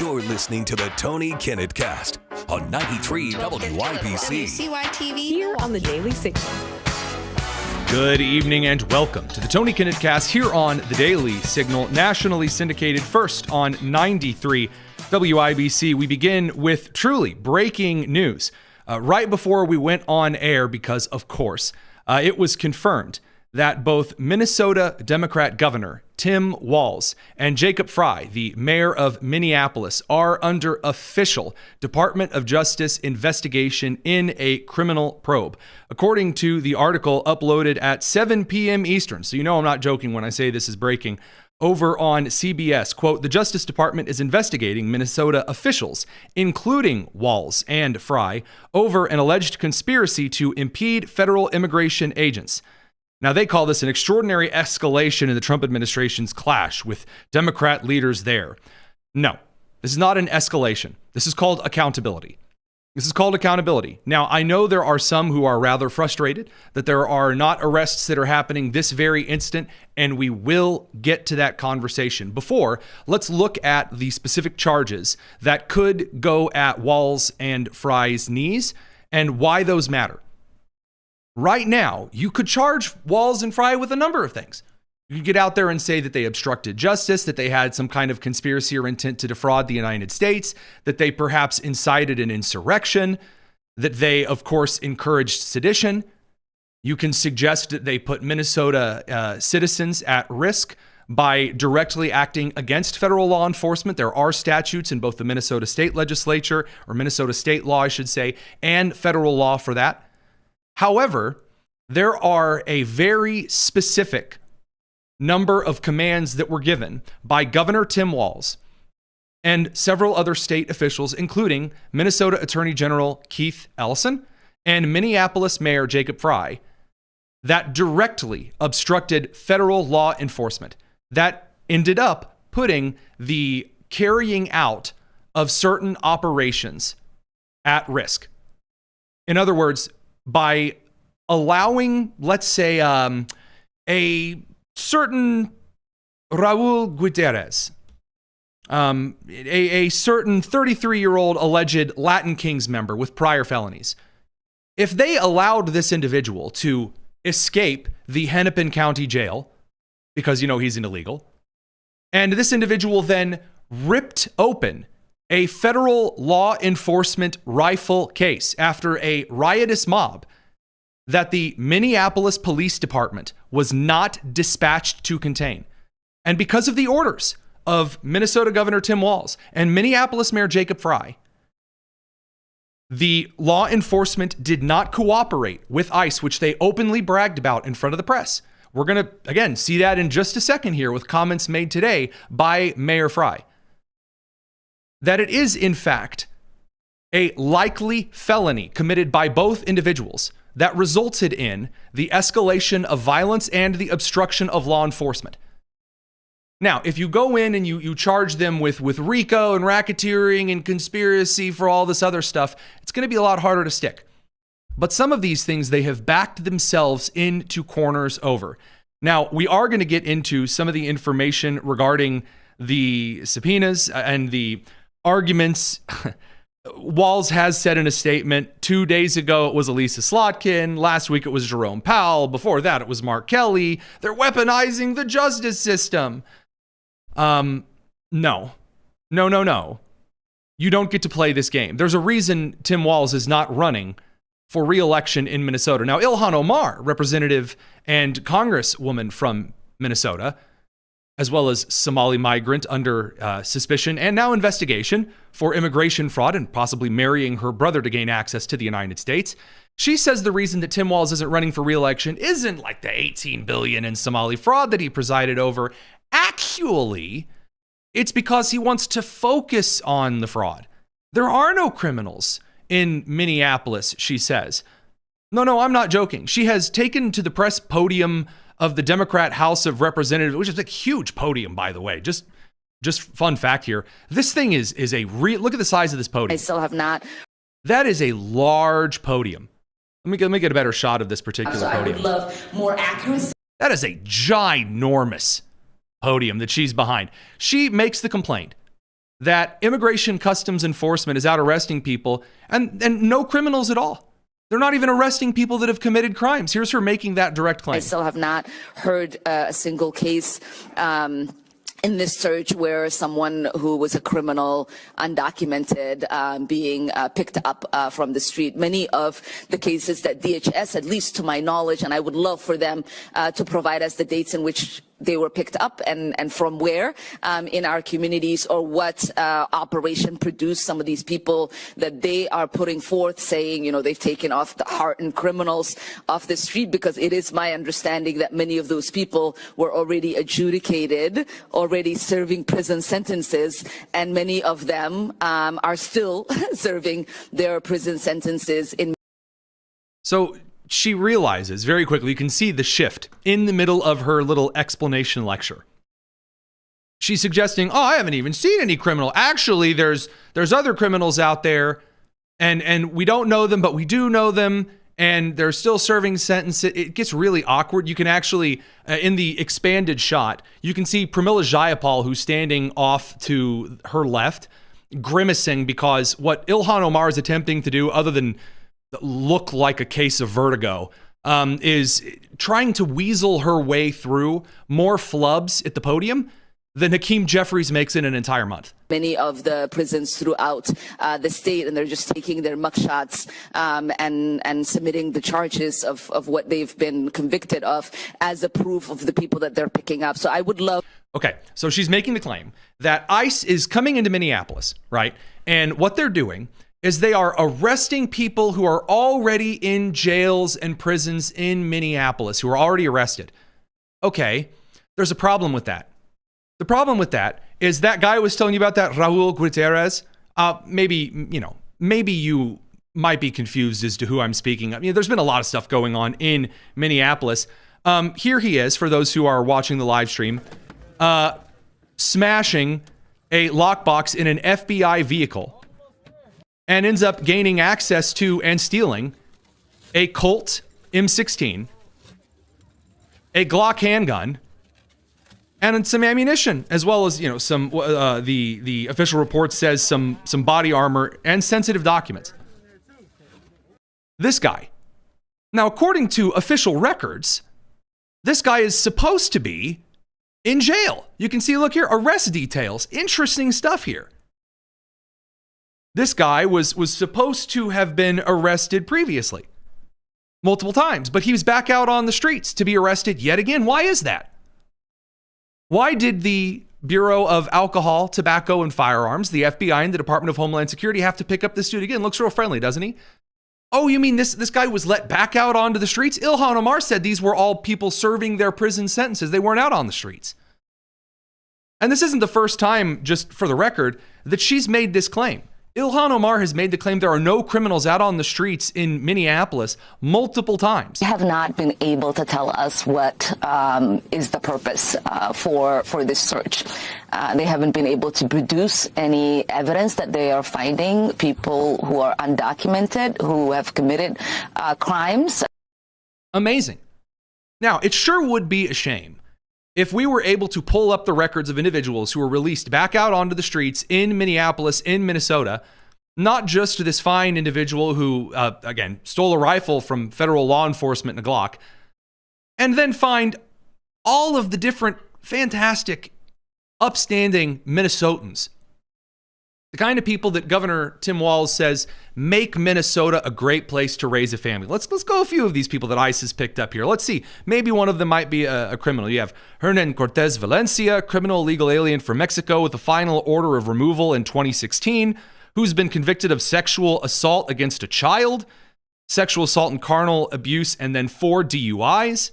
You're listening to the Tony Kinnett Cast on 93 WYBC. WCYTV. Here on the Daily Signal. Good evening and welcome to the Tony Kinnett Cast here on the Daily Signal, nationally syndicated first on 93 WIBC. We begin with truly breaking news right before we went on air because, of course, it was confirmed that both Minnesota Democrat Governor Tim Walz and Jacob Frey, the mayor of Minneapolis, are under official Department of Justice investigation in a criminal probe. According to the article uploaded at 7 p.m. Eastern, so you know I'm not joking when I say this is breaking, over on CBS, quote, the Justice Department is investigating Minnesota officials, including Walz and Frey, over an alleged conspiracy to impede federal immigration agents. Now, they call this an extraordinary escalation in the Trump administration's clash with Democrat leaders there. No, this is not an escalation. This is called accountability. Now, I know there are some who are rather frustrated that there are not arrests that are happening this very instant, and we will get to that conversation. Before, let's look at the specific charges that could go at Walz and Frey's knees and why those matter. Right now, you could charge Walz and Frey with a number of things. You could get out there and say that they obstructed justice, that they had some kind of conspiracy or intent to defraud the United States, that they perhaps incited an insurrection, that they, of course, encouraged sedition. You can suggest that they put Minnesota citizens at risk by directly acting against federal law enforcement. There are statutes in both the Minnesota state legislature, or Minnesota state law, I should say, and federal law for that. However, there are a very specific number of commands that were given by Governor Tim Walz and several other state officials, including Minnesota Attorney General Keith Allison and Minneapolis Mayor Jacob Frey, that directly obstructed federal law enforcement, that ended up putting the carrying out of certain operations at risk. In other words, by allowing, let's say, a certain Raul Gutierrez, a certain 33-year-old alleged Latin Kings member with prior felonies, if they allowed this individual to escape the Hennepin County Jail, because, you know, he's an illegal, and this individual then ripped open a federal law enforcement rifle case after a riotous mob that the Minneapolis Police Department was not dispatched to contain. And because of the orders of Minnesota Governor Tim Walz and Minneapolis Mayor Jacob Frey, the law enforcement did not cooperate with ICE, which they openly bragged about in front of the press. We're going to, again, see that in just a second here with comments made today by Mayor Frey. That it is, in fact, a likely felony committed by both individuals that resulted in the escalation of violence and the obstruction of law enforcement. Now, if you go in and you charge them with RICO and racketeering and conspiracy for all this other stuff, it's going to be a lot harder to stick. But some of these things, they have backed themselves into corners over. Now, we are going to get into some of the information regarding the subpoenas and the arguments. Walz has said in a statement 2 days ago it was Elisa Slotkin, last week it was Jerome Powell, before that it was Mark Kelly. They're weaponizing the justice system. No. You don't get to play this game. There's a reason Tim Walz is not running for re-election in Minnesota. Now, Ilhan Omar, representative and congresswoman from Minnesota, as well as Somali migrant under suspicion and now investigation for immigration fraud and possibly marrying her brother to gain access to the United States. She says the reason that Tim Walz isn't running for re-election isn't like the $18 billion in Somali fraud that he presided over. Actually, it's because he wants to focus on the fraud. There are no criminals in Minneapolis, she says. No, I'm not joking. She has taken to the press podium of the Democrat House of Representatives, which is a huge podium, by the way. Just fun fact here. This thing is a real, look at the size of this podium. I still have not. That is a large podium. Let me get a better shot of this particular podium. I would love more accuracy. That is a ginormous podium that she's behind. She makes the complaint that Immigration Customs Enforcement is out arresting people and no criminals at all. They're not even arresting people that have committed crimes. Here's her making that direct claim. I still have not heard a single case in this search where someone who was a criminal, undocumented, being picked up from the street. Many of the cases that DHS, at least to my knowledge, and I would love for them to provide us the dates in which they were picked up and from where in our communities, or what operation produced some of these people that they are putting forth, saying, you know, they've taken off the hardened criminals off the street, because it is my understanding that many of those people were already adjudicated, already serving prison sentences, and many of them are still serving their prison sentences in. So she realizes very quickly, you can see the shift in the middle of her little explanation lecture. She's suggesting, oh, I haven't even seen any criminal. Actually, there's other criminals out there, and we don't know them, but we do know them, and they're still serving sentences. It gets really awkward. You can actually, in the expanded shot, you can see Pramila Jayapal, who's standing off to her left, grimacing because what Ilhan Omar is attempting to do, other than look like a case of vertigo, is trying to weasel her way through more flubs at the podium than Hakeem Jeffries makes in an entire month. Many of the prisons throughout the state, and they're just taking their mugshots and submitting the charges of what they've been convicted of as a proof of the people that they're picking up. So I would love. Okay, so she's making the claim that ICE is coming into Minneapolis, right? And what they're doing is they are arresting people who are already in jails and prisons in Minneapolis, who are already arrested. Okay, there's a problem with that. The problem with that is that guy I was telling you about, that Raul Gutierrez. Maybe you might be confused as to who I'm speaking of. There's been a lot of stuff going on in Minneapolis. Here he is, for those who are watching the live stream, smashing a lockbox in an FBI vehicle, and ends up gaining access to and stealing a Colt M16, a Glock handgun, and some ammunition, as well as, some the official report says some body armor and sensitive documents. This guy. Now, according to official records, this guy is supposed to be in jail. You can see, look here, arrest details. Interesting stuff here. This guy was supposed to have been arrested previously, multiple times, but he was back out on the streets to be arrested yet again. Why is that? Why did the Bureau of Alcohol, Tobacco, and Firearms, the FBI, and the Department of Homeland Security have to pick up this dude again? Looks real friendly, doesn't he? Oh, you mean this guy was let back out onto the streets? Ilhan Omar said these were all people serving their prison sentences. They weren't out on the streets. And this isn't the first time, just for the record, that she's made this claim. Ilhan Omar has made the claim there are no criminals out on the streets in Minneapolis multiple times. They have not been able to tell us what is the purpose for this search. They haven't been able to produce any evidence that they are finding people who are undocumented, who have committed crimes. Amazing. Now, it sure would be a shame if we were able to pull up the records of individuals who were released back out onto the streets in Minneapolis, in Minnesota, not just this fine individual who, again, stole a rifle from federal law enforcement and a Glock, and then find all of the different fantastic, upstanding Minnesotans. The kind of people that Governor Tim Walz says make Minnesota a great place to raise a family. Let's go a few of these people that ICE has picked up here. Let's see. Maybe one of them might be a criminal. You have Hernan Cortez Valencia, criminal illegal alien from Mexico with a final order of removal in 2016, who's been convicted of sexual assault against a child, sexual assault and carnal abuse, and then 4 DUIs.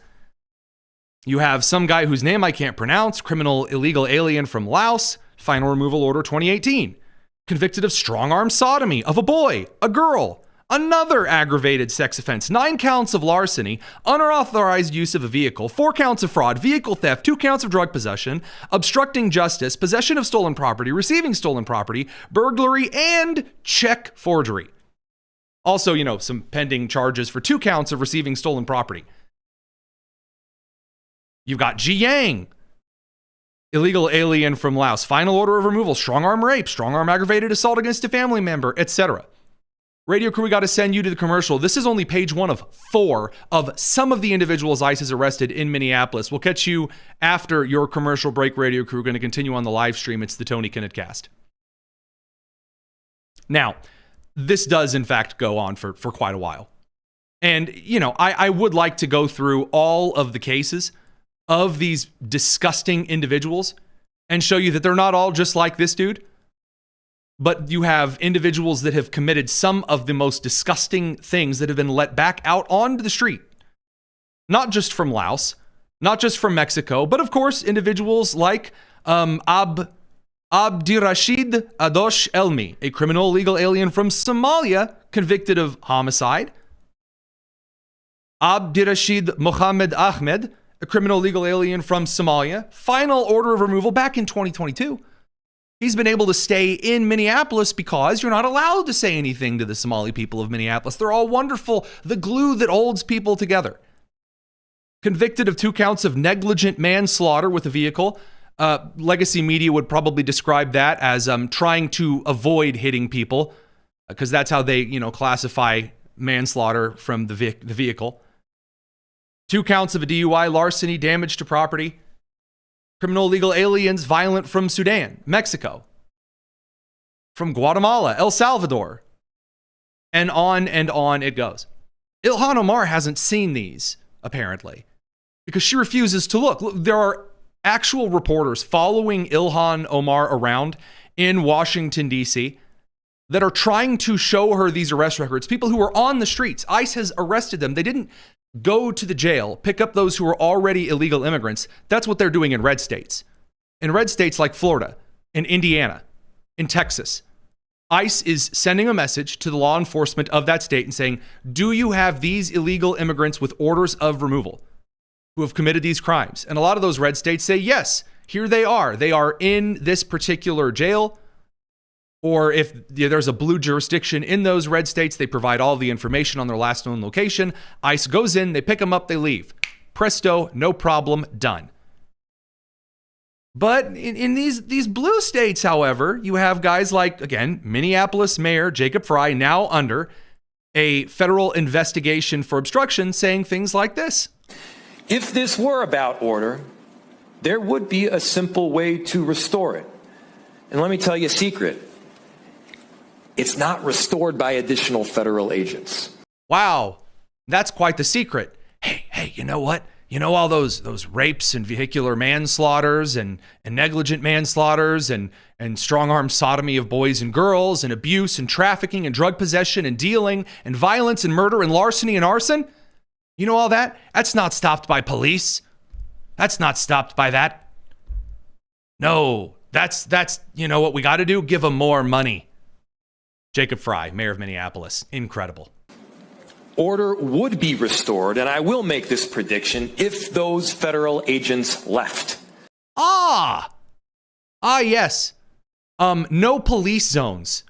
You have some guy whose name I can't pronounce, criminal illegal alien from Laos, final removal order 2018. Convicted of strong-arm sodomy of a boy, a girl, another aggravated sex offense, 9 counts of larceny, unauthorized use of a vehicle, 4 counts of fraud, vehicle theft, 2 counts of drug possession, obstructing justice, possession of stolen property, receiving stolen property, burglary, and check forgery. Also, some pending charges for 2 counts of receiving stolen property. You've got Ji Yang, illegal alien from Laos, final order of removal, strong arm rape, strong arm aggravated assault against a family member, etc. Radio crew, we got to send you to the commercial. This is only page 1 of 4 of some of the individuals ICE has arrested in Minneapolis. We'll catch you after your commercial break, radio crew. We're going to continue on the live stream. It's the Tony Kinnett Cast. Now, this does in fact go on for quite a while. And, you know, I would like to go through all of the cases of these disgusting individuals and show you that they're not all just like this dude. But you have individuals that have committed some of the most disgusting things that have been let back out onto the street. Not just from Laos, not just from Mexico, but of course, individuals like Abdirashid Adosh Elmi, a criminal illegal alien from Somalia, convicted of homicide. Abdirashid Mohammed Ahmed, a criminal illegal alien from Somalia, final order of removal back in 2022. He's been able to stay in Minneapolis because you're not allowed to say anything to the Somali people of Minneapolis. They're all wonderful, the glue that holds people together. Convicted of 2 counts of negligent manslaughter with a vehicle. Legacy media would probably describe that as trying to avoid hitting people, because that's how they, classify manslaughter from the vehicle. 2 counts of a DUI, larceny, damage to property. Criminal illegal aliens, violent from Sudan, Mexico, from Guatemala, El Salvador, and on it goes. Ilhan Omar hasn't seen these, apparently, because she refuses to look. Look, there are actual reporters following Ilhan Omar around in Washington, D.C., that are trying to show her these arrest records. People who are on the streets. ICE has arrested them. They didn't go to the jail, pick up those who are already illegal immigrants. That's what they're doing in red states. In red states like Florida, in Indiana, in Texas, ICE is sending a message to the law enforcement of that state and saying, do you have these illegal immigrants with orders of removal who have committed these crimes? And a lot of those red states say, yes, here they are. They are in this particular jail. Or if there's a blue jurisdiction in those red states, they provide all the information on their last known location. ICE goes in, they pick them up, they leave. Presto, no problem, done. But in these blue states, however, you have guys like, again, Minneapolis Mayor Jacob Frey, now under a federal investigation for obstruction, saying things like this. If this were about order, there would be a simple way to restore it. And let me tell you a secret. It's not restored by additional federal agents. Wow, that's quite the secret. Hey, you know what? You know all those rapes and vehicular manslaughters and negligent manslaughters and strong-arm sodomy of boys and girls and abuse and trafficking and drug possession and dealing and violence and murder and larceny and arson? You know all that? That's not stopped by police. That's not stopped by that. No, that's you know what we got to do? Give them more money. Jacob Frey, mayor of Minneapolis. Incredible. Order would be restored, and I will make this prediction, if those federal agents left. Yes. No police zones.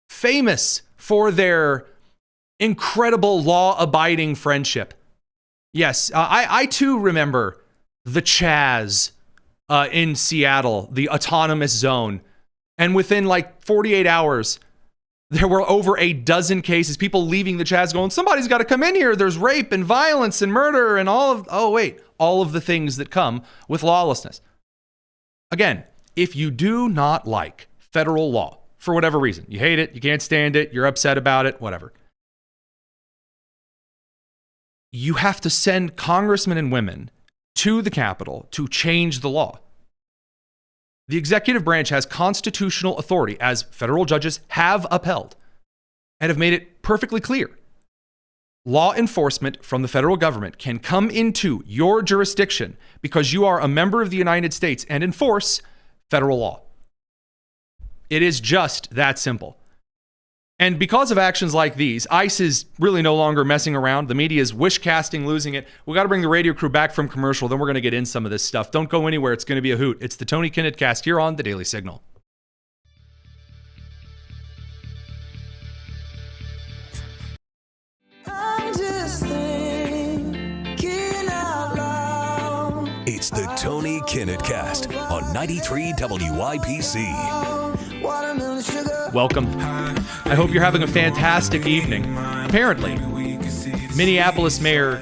Famous for their incredible law-abiding friendship. Yes, I too remember the Chaz in Seattle, the autonomous zone. And within like 48 hours, there were over a dozen cases, people leaving the Chaz going, somebody's got to come in here. There's rape and violence and murder and all of the things that come with lawlessness. Again, if you do not like federal law for whatever reason, you hate it, you can't stand it, you're upset about it, whatever, you have to send congressmen and women to the Capitol to change the law. The executive branch has constitutional authority, as federal judges have upheld and have made it perfectly clear. Law enforcement from the federal government can come into your jurisdiction because you are a member of the United States and enforce federal law. It is just that simple. And because of actions like these, ICE is really no longer messing around. The media is wish casting, losing it. We got to bring the radio crew back from commercial. Then we're going to get in some of this stuff. Don't go anywhere. It's going to be a hoot. It's the Tony Kinnett Cast here on the Daily Signal. It's the Tony Kinnett Cast on 93 WIPC. Welcome. I hope you're having a fantastic evening. Apparently, Minneapolis Mayor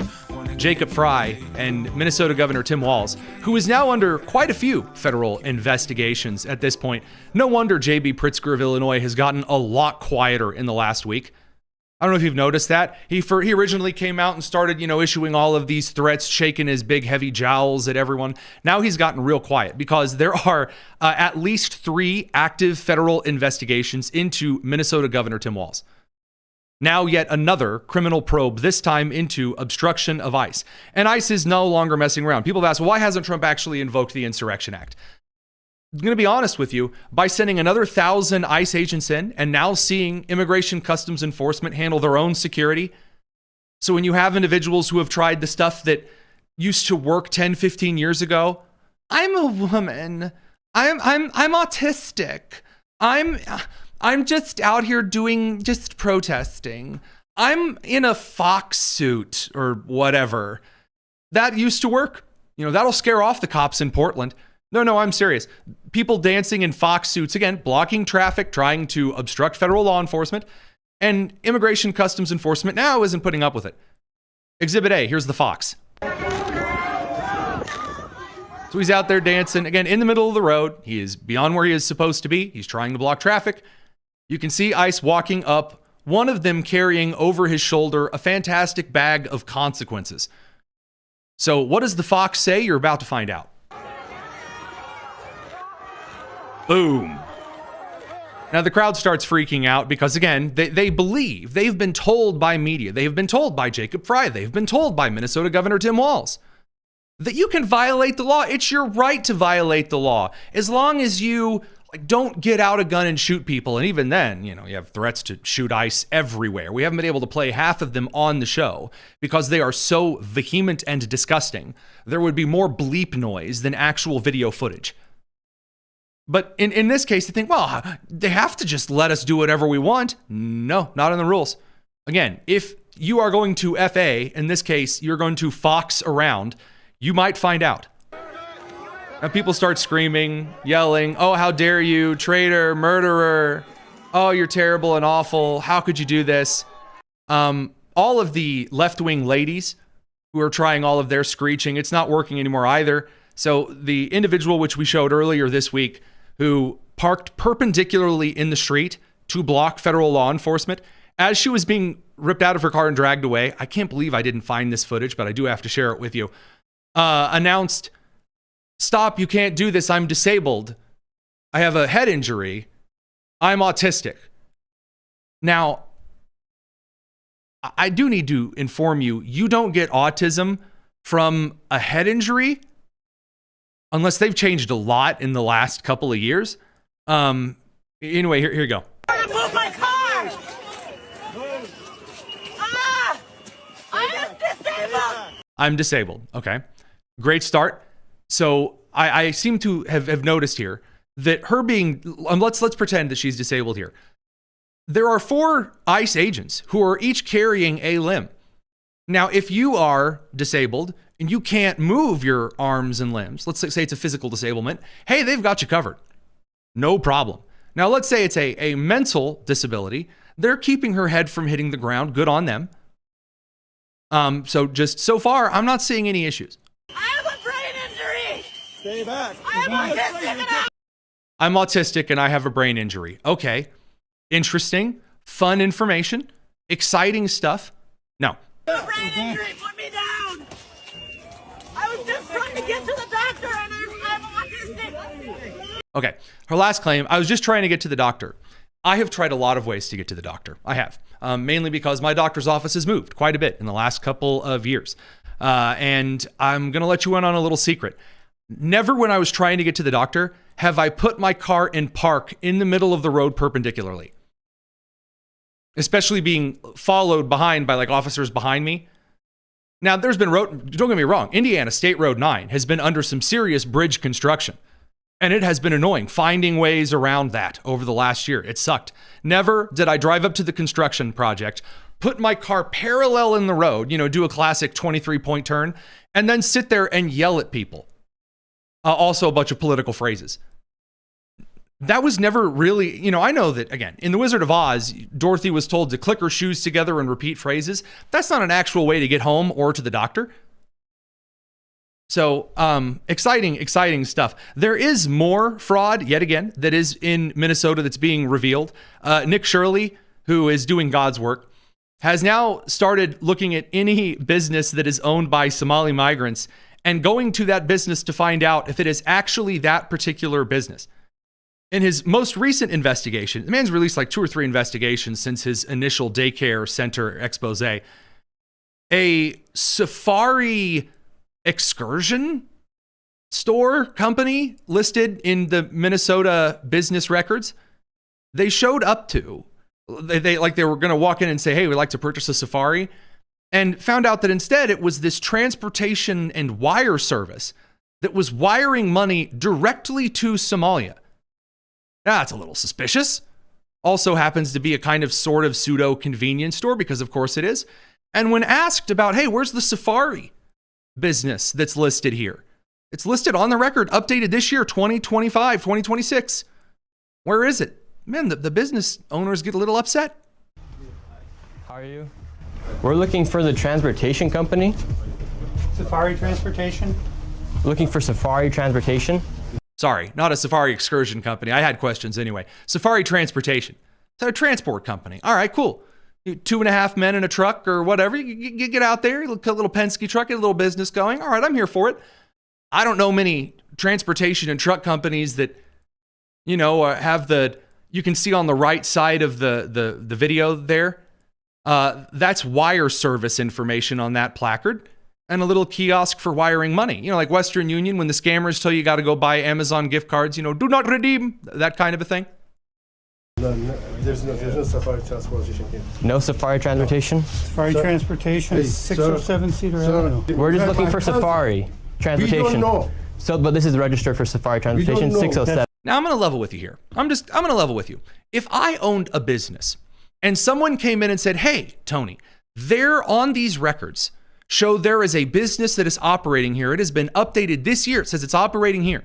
Jacob Frey and Minnesota Governor Tim Walz, who is now under quite a few federal investigations at this point. No wonder J.B. Pritzker of Illinois has gotten a lot quieter in the last week. I don't know if you've noticed that. He originally came out and started, issuing all of these threats, shaking his big heavy jowls at everyone. Now he's gotten real quiet because there are at least 3 active federal investigations into Minnesota Governor Tim Walz. Now yet another criminal probe, this time into obstruction of ICE. And ICE is no longer messing around. People have asked, why hasn't Trump actually invoked the Insurrection Act? I'm going to be honest with you, by sending another 1,000 ICE agents in and now seeing Immigration Customs Enforcement handle their own security. So when you have individuals who have tried the stuff that used to work 10, 15 years ago, I'm a woman. I'm autistic. I'm just out here just protesting. I'm in a fox suit or whatever. That used to work. That'll scare off the cops in Portland. No, I'm serious. People dancing in fox suits, again, blocking traffic, trying to obstruct federal law enforcement, and Immigration Customs Enforcement now isn't putting up with it. Exhibit A, here's the fox. So he's out there dancing, again, in the middle of the road. He is beyond where he is supposed to be. He's trying to block traffic. You can see ICE walking up, one of them carrying over his shoulder a fantastic bag of consequences. So what does the fox say? You're about to find out. Boom. Now the crowd starts freaking out because, again, they believe, they've been told by media, they have been told by Jacob Frey, they've been told by Minnesota Governor Tim Walz that you can violate the law. It's your right to violate the law as long as you don't get out a gun and shoot people. And even then, you have threats to shoot ICE everywhere. We haven't been able to play half of them on the show because they are so vehement and disgusting. There would be more bleep noise than actual video footage. But in this case, they think, well, they have to just let us do whatever we want. No, not in the rules. Again, if you are going to FA, in this case, you're going to fox around, you might find out. Now people start screaming, yelling, oh, how dare you, traitor, murderer. Oh, you're terrible and awful. How could you do this? All of the left-wing ladies who are trying all of their screeching, it's not working anymore either. So the individual which we showed earlier this week who parked perpendicularly in the street to block federal law enforcement as she was being ripped out of her car and dragged away, I can't believe I didn't find this footage, but I do have to share it with you, announced, stop, you can't do this, I'm disabled, I have a head injury, I'm autistic. Now, I do need to inform you, you don't get autism from a head injury unless they've changed a lot in the last couple of years. Anyway, here you go. Move my car! I am disabled! I'm disabled. Okay. Great start. So I seem to have noticed here that her being, let's pretend that she's disabled here. There are 4 ICE agents who are each carrying a limb. Now, if you are disabled and you can't move your arms and limbs, let's say it's a physical disablement, hey, they've got you covered. No problem. Now, let's say it's a mental disability. They're keeping her head from hitting the ground. Good on them. So just so far, I'm not seeing any issues. I have a brain injury! Stay back. I'm autistic and I have a brain injury. Okay. Interesting. Fun information. Exciting stuff. No. I have a brain injury! Put me down! I was just trying to get to the doctor and I'm autistic! Okay. Her last claim, I was just trying to get to the doctor. I have tried a lot of ways to get to the doctor. I have. Mainly because my doctor's office has moved quite a bit in the last couple of years. And I'm going to let you in on a little secret. Never when I was trying to get to the doctor have I put my car in park in the middle of the road perpendicularly. Especially being followed behind by officers behind me. Now, there's been don't get me wrong, Indiana State Road 9 has been under some serious bridge construction. And it has been annoying finding ways around that over the last year. It sucked. Never did I drive up to the construction project, put my car parallel in the road, do a classic 23-point turn, and then sit there and yell at people. Also a bunch of political phrases. That was never really, I know that, again, in The Wizard of Oz, Dorothy was told to click her shoes together and repeat phrases. That's not an actual way to get home or to the doctor. So, exciting stuff. There is more fraud, yet again, that is in Minnesota that's being revealed. Nick Shirley, who is doing God's work, has now started looking at any business that is owned by Somali migrants and going to that business to find out if it is actually that particular business. In his most recent investigation, the man's released like 2 or 3 investigations since his initial daycare center expose. A safari excursion store company listed in the Minnesota business records, they showed up to, they were going to walk in and say, hey, we'd like to purchase a safari, and found out that instead it was this transportation and wire service that was wiring money directly to Somalia. That's a little suspicious. Also happens to be a kind of sort of pseudo convenience store, because of course it is. And when asked about, hey, where's the safari business that's listed here? It's listed on the record, updated this year, 2025, 2026. Where is it? Man, the business owners get a little upset. How are you? We're looking for the transportation company. Safari Transportation? Looking for Safari Transportation. Sorry, not a safari excursion company. I had questions anyway. Safari Transportation. It's a transport company. All right, cool. 2.5 men in a truck or whatever. You get out there, a little Penske truck, get a little business going. All right, I'm here for it. I don't know many transportation and truck companies that, have you can see on the right side of the video there. That's wire service information on that placard. And a little kiosk for wiring money. Like Western Union, when the scammers tell you got to go buy Amazon gift cards, do not redeem, that kind of a thing. No, there's no safari transportation here. No Safari Transportation? Safari Transportation, Hey, 607 Cedar sir, Avenue. We're just looking for Safari Transportation. We don't know. So, but this is registered for Safari Transportation, know. 607. Now I'm going to level with you here. I'm going to level with you. If I owned a business and someone came in and said, hey, Tony, there on these records show there is a business that is operating here. It has been updated this year. It says it's operating here.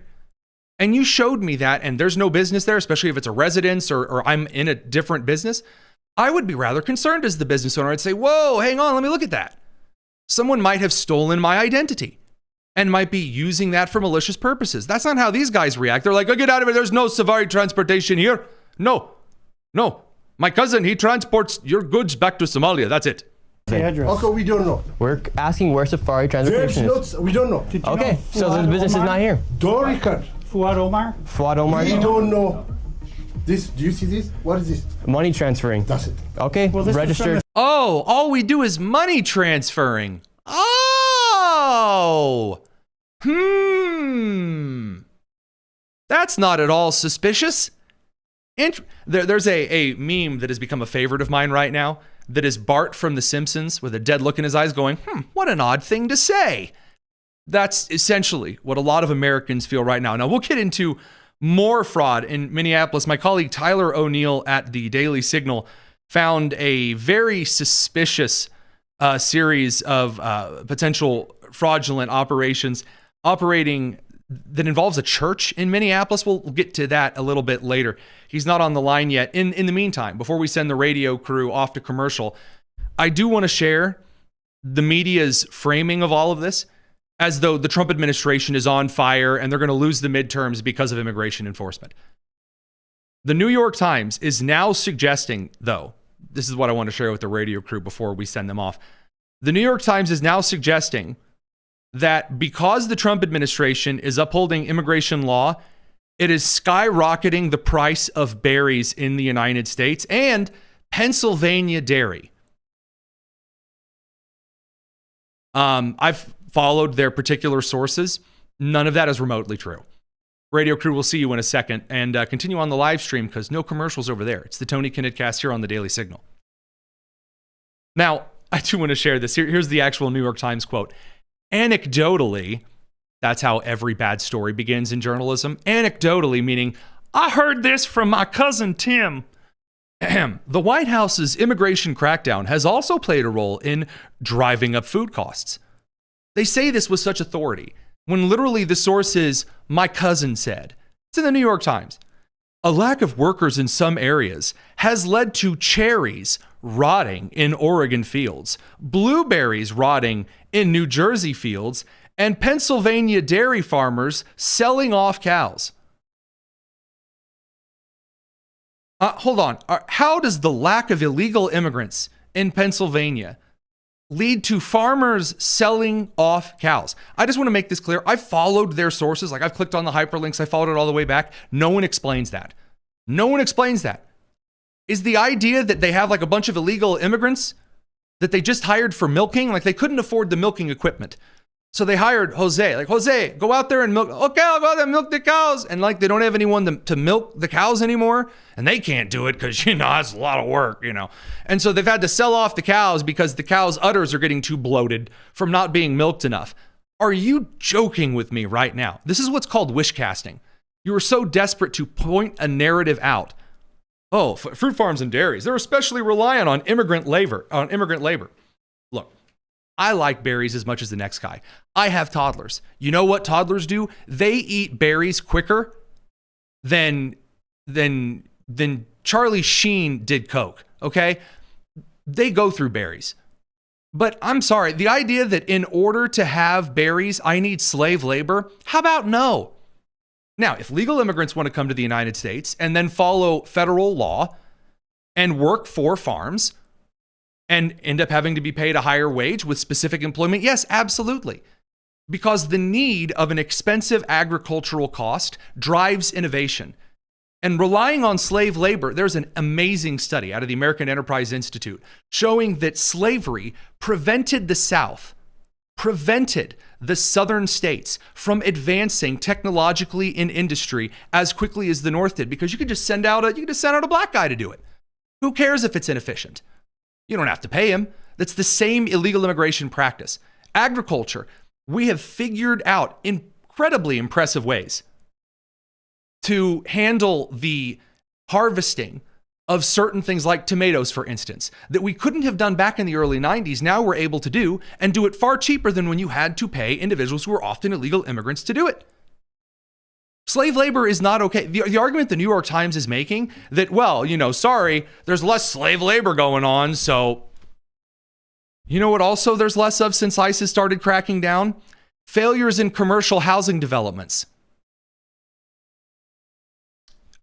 And you showed me that, and there's no business there, especially if it's a residence or I'm in a different business, I would be rather concerned as the business owner. I'd say, whoa, hang on, let me look at that. Someone might have stolen my identity and might be using that for malicious purposes. That's not how these guys react. They're like, oh, get out of here. There's no Safari Transportation here. No. My cousin, he transports your goods back to Somalia. That's it. The address. Okay, we don't know. We're asking where Safari Transportation is. We don't know. Did you Okay, know so the Fuad business is Omar? not here. Don't record. Fuad Omar? Fuad Omar. We don't know. This, do you see this? What is this? Money transferring. That's it. Okay, Well, this is registered. Oh, all we do is money transferring. Oh. That's not at all suspicious. There's a meme that has become a favorite of mine right now that is Bart from The Simpsons with a dead look in his eyes going, what an odd thing to say. That's essentially what a lot of Americans feel right now. Now, we'll get into more fraud in Minneapolis. My colleague Tyler O'Neill at the Daily Signal found a very suspicious series of potential fraudulent operations operating that involves a church in Minneapolis. We'll get to that a little bit later. He's not on the line yet. In the meantime, before we send the radio crew off to commercial, I do want to share the media's framing of all of this as though the Trump administration is on fire and they're going to lose the midterms because of immigration enforcement. The New York Times is now suggesting, though, this is what I want to share with the radio crew before we send them off. The New York Times is now suggesting that because the Trump administration is upholding immigration law, it is skyrocketing the price of berries in the United States and Pennsylvania dairy. I've followed their particular sources. None of that is remotely true. Radio crew, will see you in a second, and continue on the live stream because no commercials over there. It's the Tony Kinnett Cast here on the Daily Signal. Now, I do want to share this. Here's the actual New York Times quote. Anecdotally, that's how every bad story begins in journalism. Anecdotally, meaning, I heard this from my cousin Tim. The White House's immigration crackdown has also played a role in driving up food costs. They say this with such authority when literally the source is my cousin said. It's in the New York Times. A lack of workers in some areas has led to cherries rotting in Oregon fields, blueberries rotting in New Jersey fields, and Pennsylvania dairy farmers selling off cows. Hold on. How does the lack of illegal immigrants in Pennsylvania lead to farmers selling off cows? I just want to make this clear. I've followed their sources. Like, I've clicked on the hyperlinks. I followed it all the way back. No one explains that. No one explains that. Is the idea that they have like a bunch of illegal immigrants that they just hired for milking? Like, they couldn't afford the milking equipment. So they hired Jose. Like, Jose, go out there and milk. Okay, I'll go out there and milk the cows. And like, they don't have anyone to milk the cows anymore. And they can't do it because, that's a lot of work, And so they've had to sell off the cows because the cows' udders are getting too bloated from not being milked enough. Are you joking with me right now? This is what's called wish casting. You are so desperate to point a narrative out. Oh, fruit farms and dairies, they're especially reliant on immigrant labor. Look, I like berries as much as the next guy. I have toddlers. You know what toddlers do? They eat berries quicker than Charlie Sheen did Coke, okay? They go through berries. But I'm sorry, the idea that in order to have berries, I need slave labor, how about no? Now, if legal immigrants want to come to the United States and then follow federal law and work for farms and end up having to be paid a higher wage with specific employment, yes, absolutely. Because the need of an expensive agricultural cost drives innovation. And relying on slave labor, there's an amazing study out of the American Enterprise Institute showing that slavery prevented the southern states from advancing technologically in industry as quickly as the North did, because you could just send out a black guy to do it. Who cares if it's inefficient? You don't have to pay him. That's the same illegal immigration practice. Agriculture, we have figured out incredibly impressive ways to handle the harvesting of certain things like tomatoes, for instance, that we couldn't have done back in the early 90s. Now we're able to do, and do it far cheaper than when you had to pay individuals who were often illegal immigrants to do it. Slave labor is not okay. The argument the New York Times is making that, sorry, there's less slave labor going on, so you know what also there's less of since ISIS started cracking down? Failures in commercial housing developments.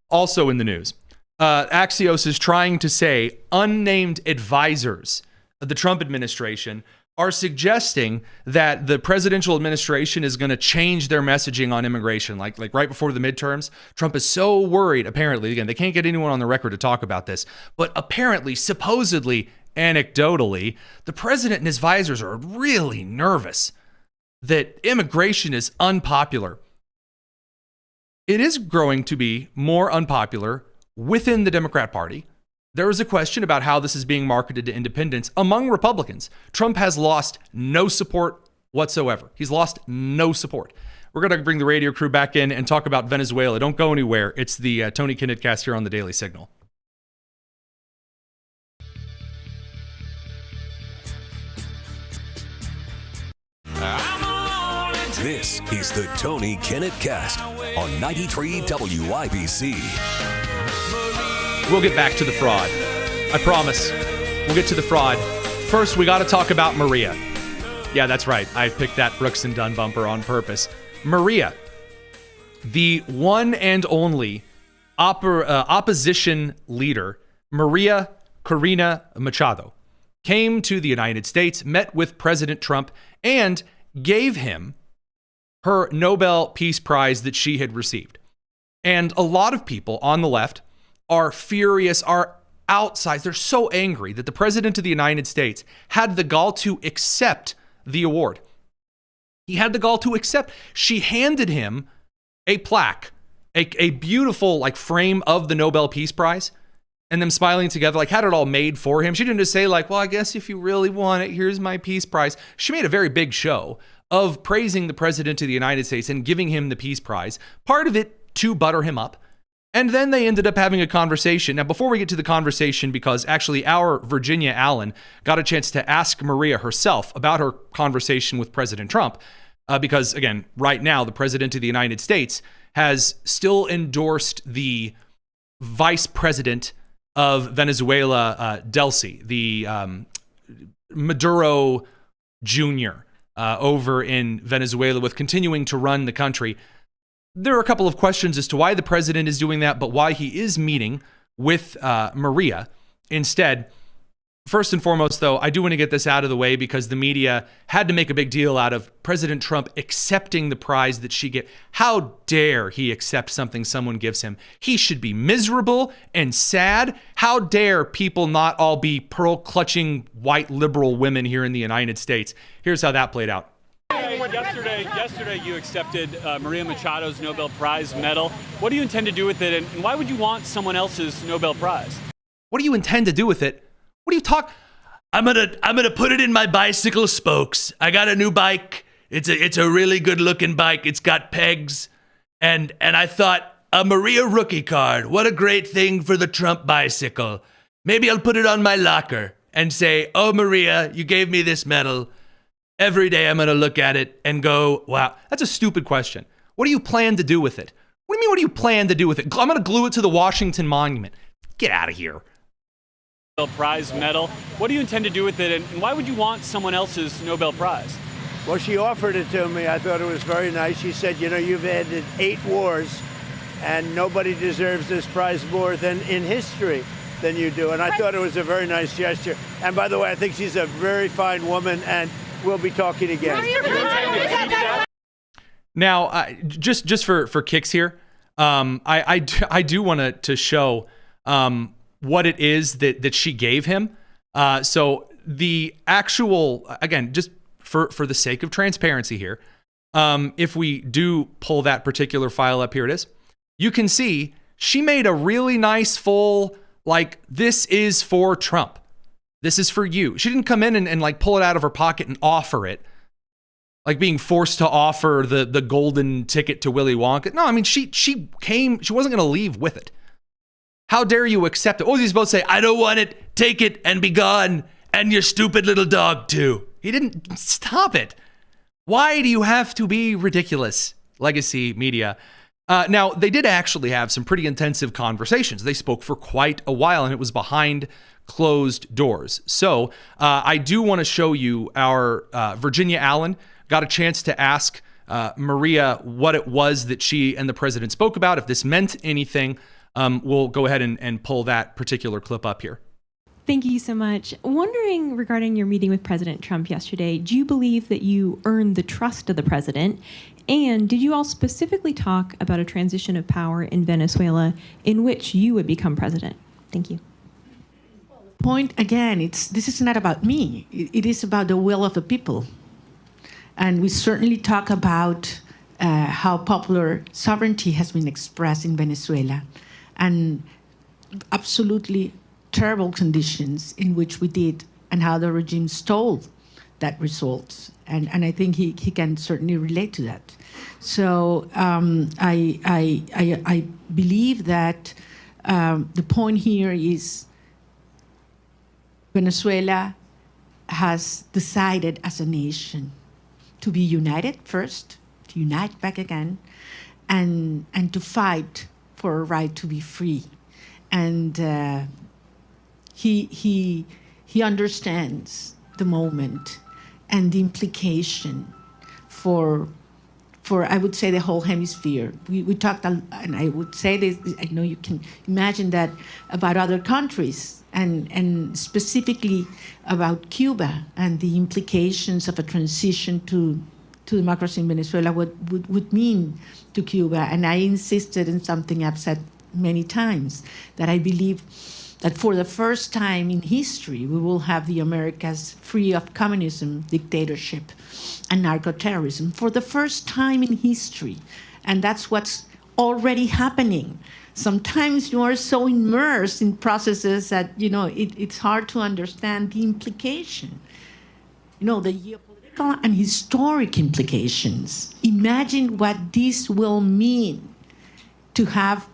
Also in the news. Axios is trying to say unnamed advisors of the Trump administration are suggesting that the presidential administration is going to change their messaging on immigration. Like right before the midterms, Trump is so worried, apparently, again, they can't get anyone on the record to talk about this, but apparently, supposedly, anecdotally, the president and his advisors are really nervous that immigration is unpopular. It is growing to be more unpopular within the Democrat Party. There is a question about how this is being marketed to independents among Republicans. Trump has lost no support whatsoever. He's lost no support. We're going to bring the radio crew back in and talk about Venezuela. Don't go anywhere. It's the Tony Kinnett cast here on the Daily Signal. This is the Tony Kinnett Cast on 93 WIBC. We'll get back to the fraud. I promise. We'll get to the fraud. First, we got to talk about Maria. Yeah, that's right. I picked that Brooks and Dunn bumper on purpose. Maria, the one and only opposition leader, María Corina Machado, came to the United States, met with President Trump, and gave him her Nobel Peace Prize that she had received. And a lot of people on the left are furious, are outside. They're so angry that the president of the United States had the gall to accept the award. He had the gall to accept. She handed him a plaque, a beautiful frame of the Nobel Peace Prize, and them smiling together, had it all made for him. She didn't just say well, I guess if you really want it, here's my Peace Prize. She made a very big show of praising the president of the United States and giving him the Peace Prize, part of it to butter him up. And then they ended up having a conversation. Now, before we get to the conversation, because actually our Virginia Allen got a chance to ask Maria herself about her conversation with President Trump, because, again, right now, the president of the United States has still endorsed the vice president of Venezuela, Delcy, the Maduro Jr. Over in Venezuela, with continuing to run the country. There are a couple of questions as to why the president is doing that, but why he is meeting with Maria instead. First and foremost, though, I do want to get this out of the way because the media had to make a big deal out of President Trump accepting the prize that she gave. How dare he accept something someone gives him? He should be miserable and sad. How dare people not all be pearl-clutching white liberal women here in the United States? Here's how that played out. Yesterday you accepted Maria Machado's Nobel Prize medal. What do you intend to do with it, and why would you want someone else's Nobel Prize? What do you intend to do with it? What do you talk? I'm gonna put it in my bicycle spokes. I got a new bike. It's a really good looking bike. It's got pegs, and I thought a Maria rookie card. What a great thing for the Trump bicycle. Maybe I'll put it on my locker and say, "Oh Maria, you gave me this medal." Every day I'm gonna look at it and go, "Wow, that's a stupid question. What do you plan to do with it?" What do you mean? What do you plan to do with it? I'm gonna glue it to the Washington Monument. Get out of here. Nobel Prize medal. What do you intend to do with it, and why would you want someone else's Nobel Prize? Well, she offered it to me. I thought it was very nice. She said, you know, you've ended 8 wars, and nobody deserves this prize more than in history than you do. And I thought it was a very nice gesture. And by the way, I think she's a very fine woman, and we'll be talking again. Now, just for kicks here, I do want to show what it is that she gave him. So the actual, again, just for the sake of transparency here, if we do pull that particular file up, here it is. You can see she made a really nice full, like, this is for Trump. This is for you. She didn't come in and like pull it out of her pocket and offer it, like being forced to offer the golden ticket to Willy Wonka. No, I mean, she wasn't going to leave with it. How dare you accept it? What was he supposed to say? I don't want it, take it, and be gone, and your stupid little dog too. He didn't. Stop it. Why do you have to be ridiculous, legacy media? Now, they did actually have some pretty intensive conversations. They spoke for quite a while, and it was behind closed doors. So I do want to show you our Virginia Allen got a chance to ask Maria what it was that she and the president spoke about, if this meant anything. We'll go ahead and pull that particular clip up here. Thank you so much. Wondering regarding your meeting with President Trump yesterday, do you believe that you earned the trust of the president? And did you all specifically talk about a transition of power in Venezuela in which you would become president? Thank you. Point again, this is not about me. It is about the will of the people. And we certainly talk about how popular sovereignty has been expressed in Venezuela, and absolutely terrible conditions in which we did, and how the regime stole that result. And I think he can certainly relate to that. So I believe that the point here is Venezuela has decided as a nation to be united first, to unite back again, and to fight for a right to be free. And he understands the moment and the implication for I would say the whole hemisphere. We talked, and I would say this, I know you can imagine that about other countries, and specifically about Cuba and the implications of a transition to democracy in Venezuela, what would mean to Cuba. And I insisted in something I've said many times, that I believe that for the first time in history, we will have the Americas free of communism, dictatorship, and narco-terrorism, for the first time in history. And that's what's already happening. Sometimes you are so immersed in processes that, it's hard to understand the implication. The geopolitical and historic implications. Imagine what this will mean to have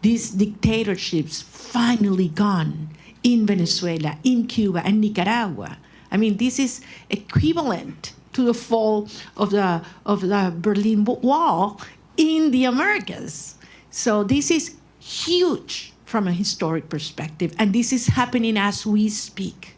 these dictatorships finally gone in Venezuela, in Cuba, and Nicaragua. I mean, this is equivalent to the fall of the Berlin Wall in the Americas. So this is huge from a historic perspective, and this is happening as we speak.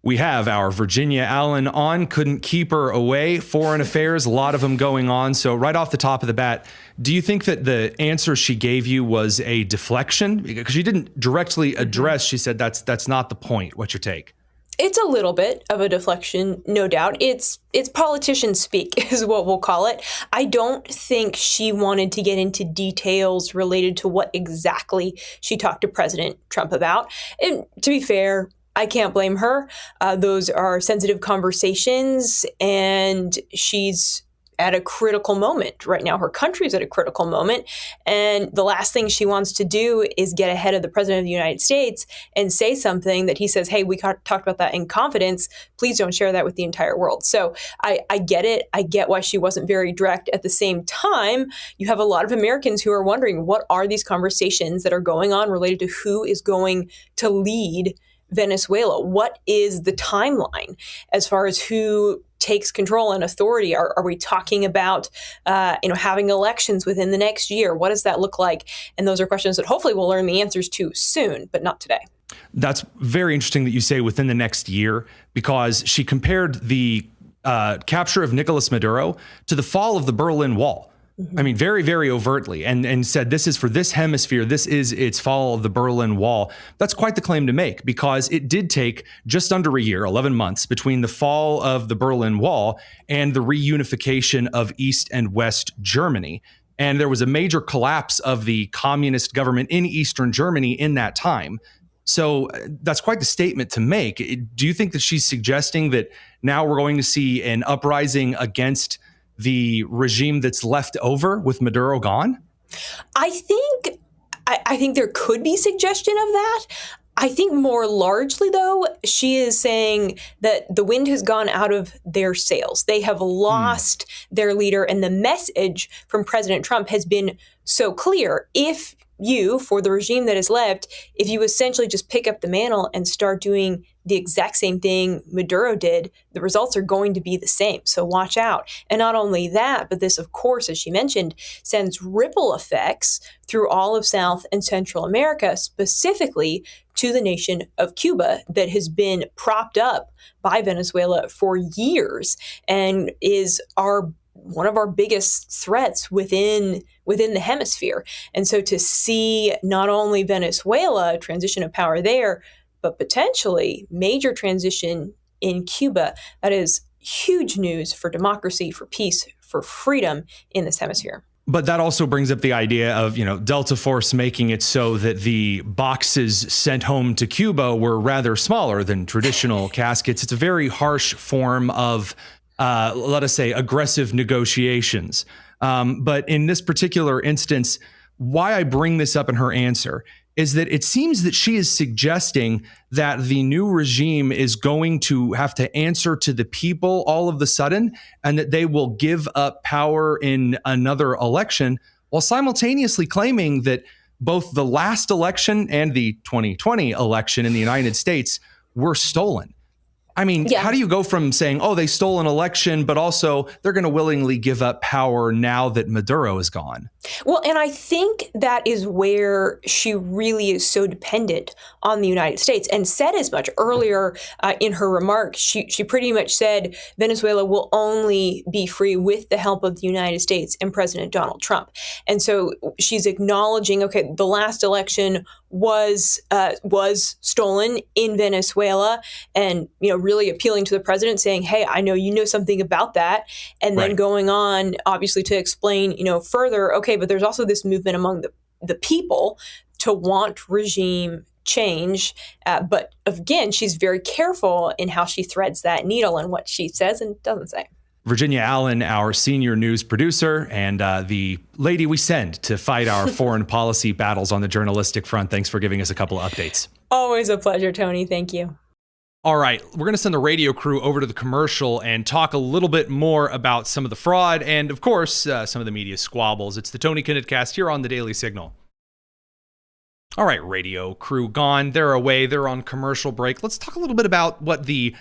We have our Virginia Allen on, couldn't keep her away. Foreign affairs, a lot of them going on. So right off the top of the bat, do you think that the answer she gave you was a deflection? Because she didn't directly address, she said that's not the point. What's your take? It's a little bit of a deflection, no doubt. It's politician speak is what we'll call it. I don't think she wanted to get into details related to what exactly she talked to President Trump about. And to be fair, I can't blame her. Those are sensitive conversations, and she's at a critical moment right now. Her country's at a critical moment. And the last thing she wants to do is get ahead of the president of the United States and say something that he says, hey, we talked about that in confidence. Please don't share that with the entire world. So I get it. I get why she wasn't very direct. At the same time, you have a lot of Americans who are wondering, what are these conversations that are going on related to who is going to lead Venezuela? What is the timeline as far as who takes control and authority? Are we talking about having elections within the next year? What does that look like? And those are questions that hopefully we'll learn the answers to soon, but not today. That's very interesting that you say within the next year, because she compared the capture of Nicolas Maduro to the fall of the Berlin Wall. I mean, very, very overtly, and said this is for this hemisphere. This is its fall of the Berlin Wall. That's quite the claim to make, because it did take just under a year, 11 months, between the fall of the Berlin Wall and the reunification of East and West Germany. And there was a major collapse of the communist government in Eastern Germany in that time. So that's quite the statement to make. Do you think that she's suggesting that now we're going to see an uprising against the regime that's left over with Maduro gone? I think there could be suggestion of that. I think more largely, though, she is saying that the wind has gone out of their sails. They have lost their leader, and the message from President Trump has been so clear. If you, for the regime that is left, if you essentially just pick up the mantle and start doing the exact same thing Maduro did, the results are going to be the same. So watch out. And not only that, but this, of course, as she mentioned, sends ripple effects through all of South and Central America, specifically to the nation of Cuba, that has been propped up by Venezuela for years and is one of our biggest threats within the hemisphere. And so to see not only Venezuela transition of power there, but potentially major transition in Cuba, that is huge news for democracy, for peace, for freedom in this hemisphere. But that also brings up the idea of, Delta Force making it so that the boxes sent home to Cuba were rather smaller than traditional caskets. It's a very harsh form of, let us say, aggressive negotiations. But in this particular instance, why I bring this up in her answer is that it seems that she is suggesting that the new regime is going to have to answer to the people all of a sudden, and that they will give up power in another election, while simultaneously claiming that both the last election and the 2020 election in the United States were stolen. I mean, How do you go from saying, oh, they stole an election, but also they're going to willingly give up power now that Maduro is gone? Well, and I think that is where she really is so dependent on the United States, and said as much earlier in her remarks. She pretty much said Venezuela will only be free with the help of the United States and President Donald Trump. And so she's acknowledging, okay, the last election was stolen in Venezuela, and really appealing to the president, saying, hey, I know you know something about that, and then going on obviously to explain further, okay, but there's also this movement among the people to want regime change. But again, she's very careful in how she threads that needle and what she says and doesn't say. Virginia Allen, our senior news producer, and the lady we send to fight our foreign policy battles on the journalistic front. Thanks for giving us a couple of updates. Always a pleasure, Tony. Thank you. All right, we're going to send the radio crew over to the commercial and talk a little bit more about some of the fraud and, of course, some of the media squabbles. It's the Tony Kinnett Cast here on the Daily Signal. All right, radio crew gone. They're away. They're on commercial break. Let's talk a little bit about what the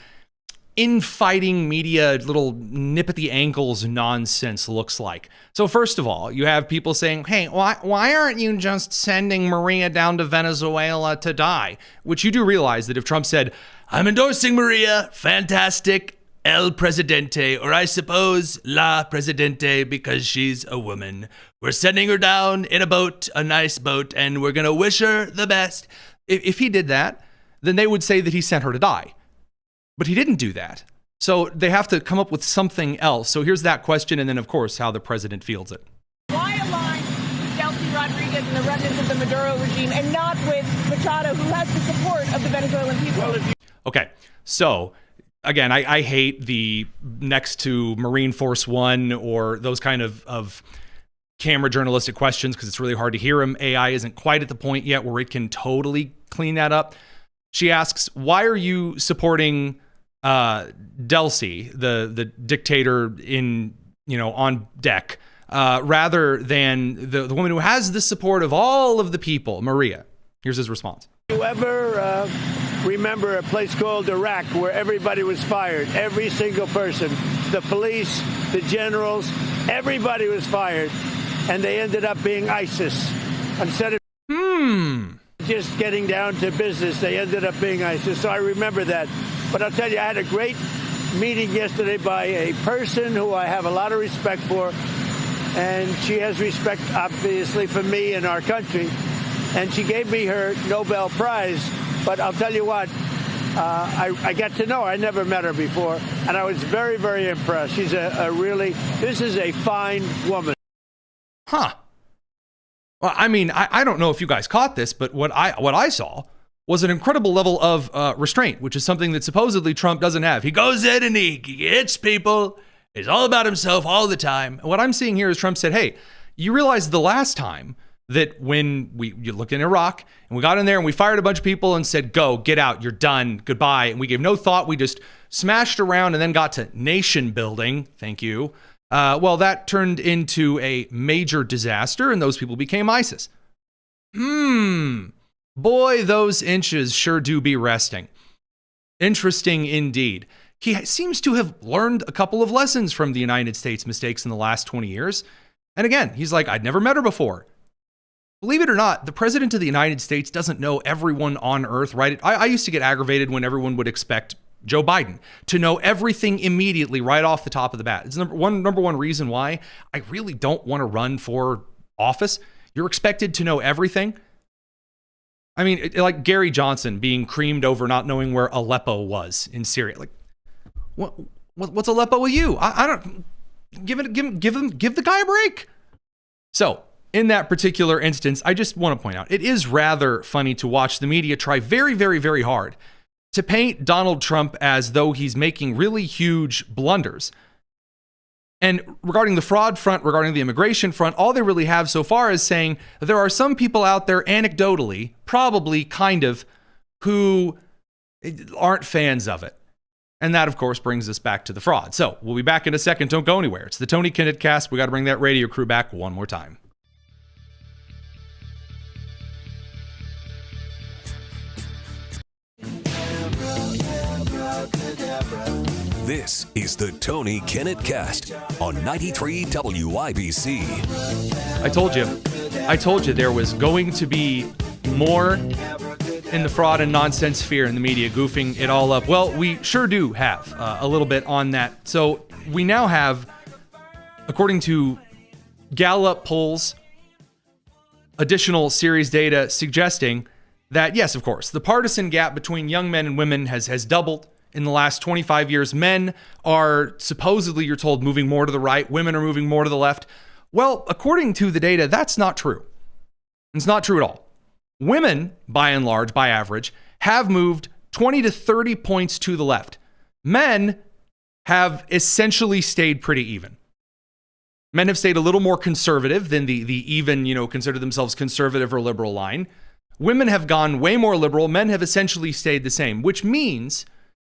infighting media, little nip at the ankles nonsense looks like. So first of all, you have people saying, hey, why aren't you just sending Maria down to Venezuela to die? Which you do realize that if Trump said, I'm endorsing Maria, fantastic, El Presidente, or I suppose La Presidente because she's a woman. We're sending her down in a boat, a nice boat, and we're going to wish her the best. If he did that, then they would say that he sent her to die. But he didn't do that. So they have to come up with something else. So here's that question, and then, of course, how the president fields it. Why align with Delcy Rodriguez and the remnants of the Maduro regime and not with Machado, who has the support of the Venezuelan people? Okay, so again, I hate the next to Marine Force One or those kind of camera journalistic questions because it's really hard to hear them. AI isn't quite at the point yet where it can totally clean that up. She asks, why are you supporting Delcy, the dictator on deck, rather than the woman who has the support of all of the people, Maria? Here's his response. You ever remember a place called Iraq where everybody was fired? Every single person, the police, the generals, everybody was fired, and they ended up being ISIS. Instead of just getting down to business, they ended up being ISIS. So I remember that. But I'll tell you, I had a great meeting yesterday by a person who I have a lot of respect for, and she has respect, obviously, for me and our country. And she gave me her Nobel Prize. But I'll tell you what, I got to know her. I never met her before, and I was very, very impressed. She's this is a fine woman. Huh. Well, I mean, I don't know if you guys caught this, but what I saw was an incredible level of restraint, which is something that supposedly Trump doesn't have. He goes in and he hits people. He's all about himself all the time. And what I'm seeing here is Trump said, hey, you realize the last time that when you looked in Iraq and we got in there and we fired a bunch of people and said, go, get out, you're done, goodbye. And we gave no thought. We just smashed around and then got to nation building. Thank you. Well, that turned into a major disaster and those people became ISIS. Boy, those inches sure do be resting. Interesting indeed. He seems to have learned a couple of lessons from the United States mistakes in the last 20 years. And again, he's like, I'd never met her before. Believe it or not, the president of the United States doesn't know everyone on earth, right? I used to get aggravated when everyone would expect Joe Biden to know everything immediately right off the top of the bat. It's number one reason why I really don't want to run for office. You're expected to know everything. I mean, like Gary Johnson being creamed over not knowing where Aleppo was in Syria. Like, what's Aleppo with you? I don't give the guy a break. So in that particular instance, I just want to point out, it is rather funny to watch the media try very, very, very hard to paint Donald Trump as though he's making really huge blunders. And regarding the fraud front, regarding the immigration front, all they really have so far is saying that there are some people out there anecdotally, probably kind of, who aren't fans of it. And that, of course, brings us back to the fraud. So we'll be back in a second. Don't go anywhere. It's the Tony Kinnett Cast. We got to bring that radio crew back one more time. This is the Tony Kinnett Cast on 93 WIBC. I told you there was going to be more in the fraud and nonsense sphere in the media, goofing it all up. Well, we sure do have a little bit on that. So we now have, according to Gallup polls, additional series data suggesting that, yes, of course, the partisan gap between young men and women has doubled in the last 25 years. Men are supposedly, you're told, moving more to the right. Women are moving more to the left. Well, according to the data, that's not true. It's not true at all. Women, by and large, by average, have moved 20 to 30 points to the left. Men have essentially stayed pretty even. Men have stayed a little more conservative than the even, consider themselves conservative or liberal line. Women have gone way more liberal. Men have essentially stayed the same, which means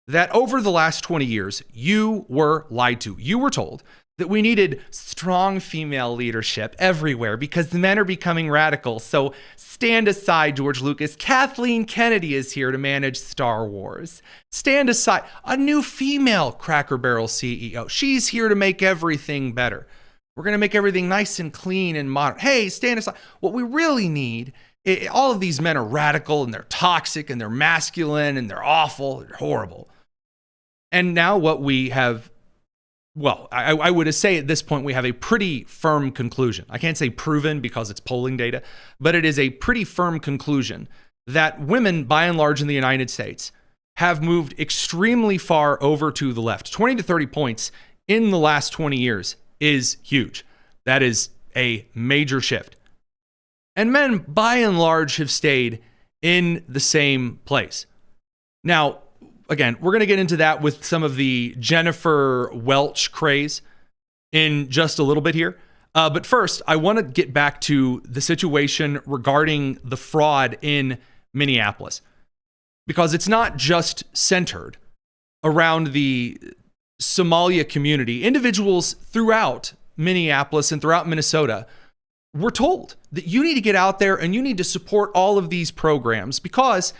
that over the last 20 years, you were lied to. You were told that we needed strong female leadership everywhere because the men are becoming radical. So stand aside, George Lucas. Kathleen Kennedy is here to manage Star Wars. Stand aside. A new female Cracker Barrel CEO. She's here to make everything better. We're going to make everything nice and clean and modern. Hey, stand aside. What we really need, all of these men are radical and they're toxic and they're masculine and they're awful, they're horrible. And now what we have, well, I would say at this point we have a pretty firm conclusion. I can't say proven because it's polling data, but it is a pretty firm conclusion that women, by and large in the United States, have moved extremely far over to the left. 20 to 30 points in the last 20 years is huge. That is a major shift. And men, by and large, have stayed in the same place. Now, again, we're going to get into that with some of the Jennifer Welch craze in just a little bit here. But first, I want to get back to the situation regarding the fraud in Minneapolis, because it's not just centered around the Somalia community. Individuals throughout Minneapolis and throughout Minnesota were told that you need to get out there and you need to support all of these programs because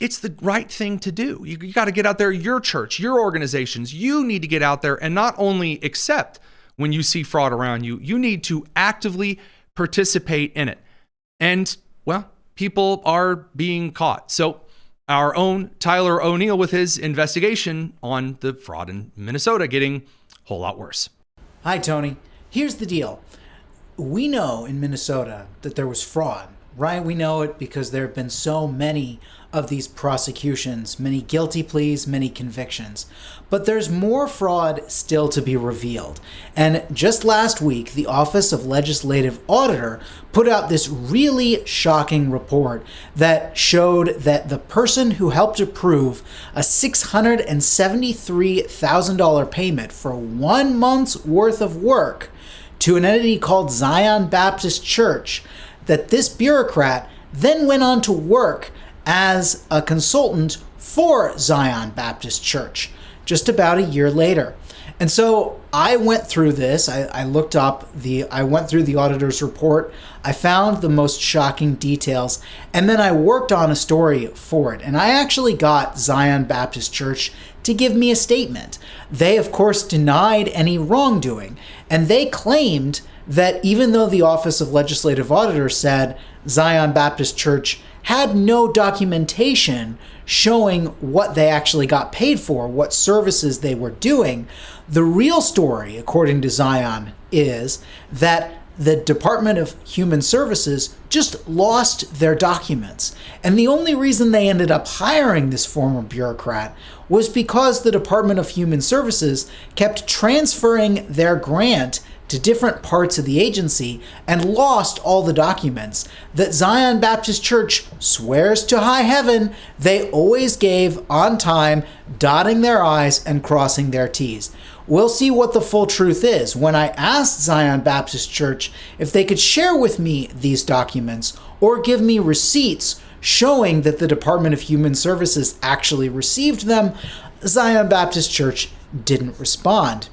it's the right thing to do. You got to get out there, your church, your organizations. You need to get out there and not only accept when you see fraud around you, you need to actively participate in it. And, well, people are being caught. So our own Tyler O'Neill with his investigation on the fraud in Minnesota getting a whole lot worse. Hi, Tony. Here's the deal. We know in Minnesota that there was fraud, right? We know it because there have been so many of these prosecutions, many guilty pleas, many convictions. But there's more fraud still to be revealed. And just last week, the Office of Legislative Auditor put out this really shocking report that showed that the person who helped approve a $673,000 payment for 1 month's worth of work to an entity called Zion Baptist Church, that this bureaucrat then went on to work as a consultant for Zion Baptist Church just about a year later. And so I went through this. I went through the auditor's report. I found the most shocking details, and then I worked on a story for it. And I actually got Zion Baptist Church to give me a statement. They, of course, denied any wrongdoing, and they claimed that even though the Office of Legislative Auditor said Zion Baptist Church had no documentation showing what they actually got paid for, what services they were doing, the real story, according to Zion, is that the Department of Human Services just lost their documents. And the only reason they ended up hiring this former bureaucrat was because the Department of Human Services kept transferring their grant to different parts of the agency and lost all the documents that Zion Baptist Church swears to high heaven they always gave on time, dotting their I's and crossing their T's. We'll see what the full truth is when I asked Zion Baptist Church if they could share with me these documents or give me receipts showing that the Department of Human Services actually received them. Zion Baptist Church didn't respond.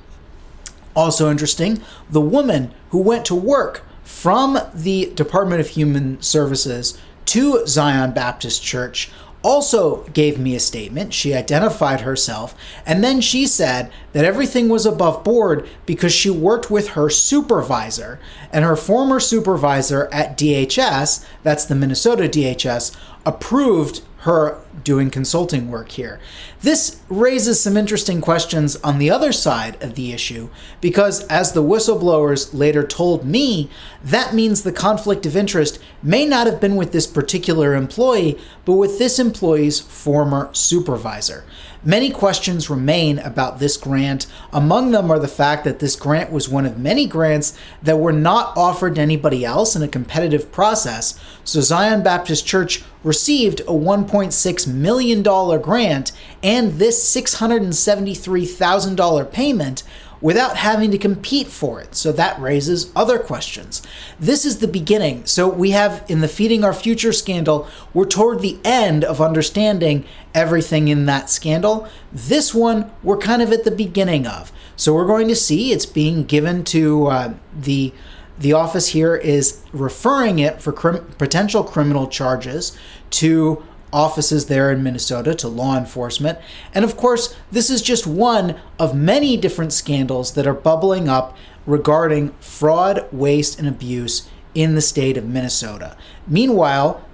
Also interesting, the woman who went to work from the Department of Human Services to Zion Baptist Church also gave me a statement. She identified herself, and then she said that everything was above board because she worked with her supervisor, and her former supervisor at DHS, that's the Minnesota DHS, approved her doing consulting work here. This raises some interesting questions on the other side of the issue, because as the whistleblowers later told me, that means the conflict of interest may not have been with this particular employee, but with this employee's former supervisor. Many questions remain about this grant. Among them are the fact that this grant was one of many grants that were not offered to anybody else in a competitive process. So Zion Baptist Church received a $1.6 million grant, and this $673,000 payment without having to compete for it. So that raises other questions. This is the beginning. So we have in the Feeding Our Future scandal, we're toward the end of understanding everything in that scandal. This one, we're kind of at the beginning of. So we're going to see it's being given to the office here is referring it for potential criminal charges to offices there in Minnesota, to law enforcement. And of course, this is just one of many different scandals that are bubbling up regarding fraud, waste, and abuse in the state of Minnesota. Meanwhile,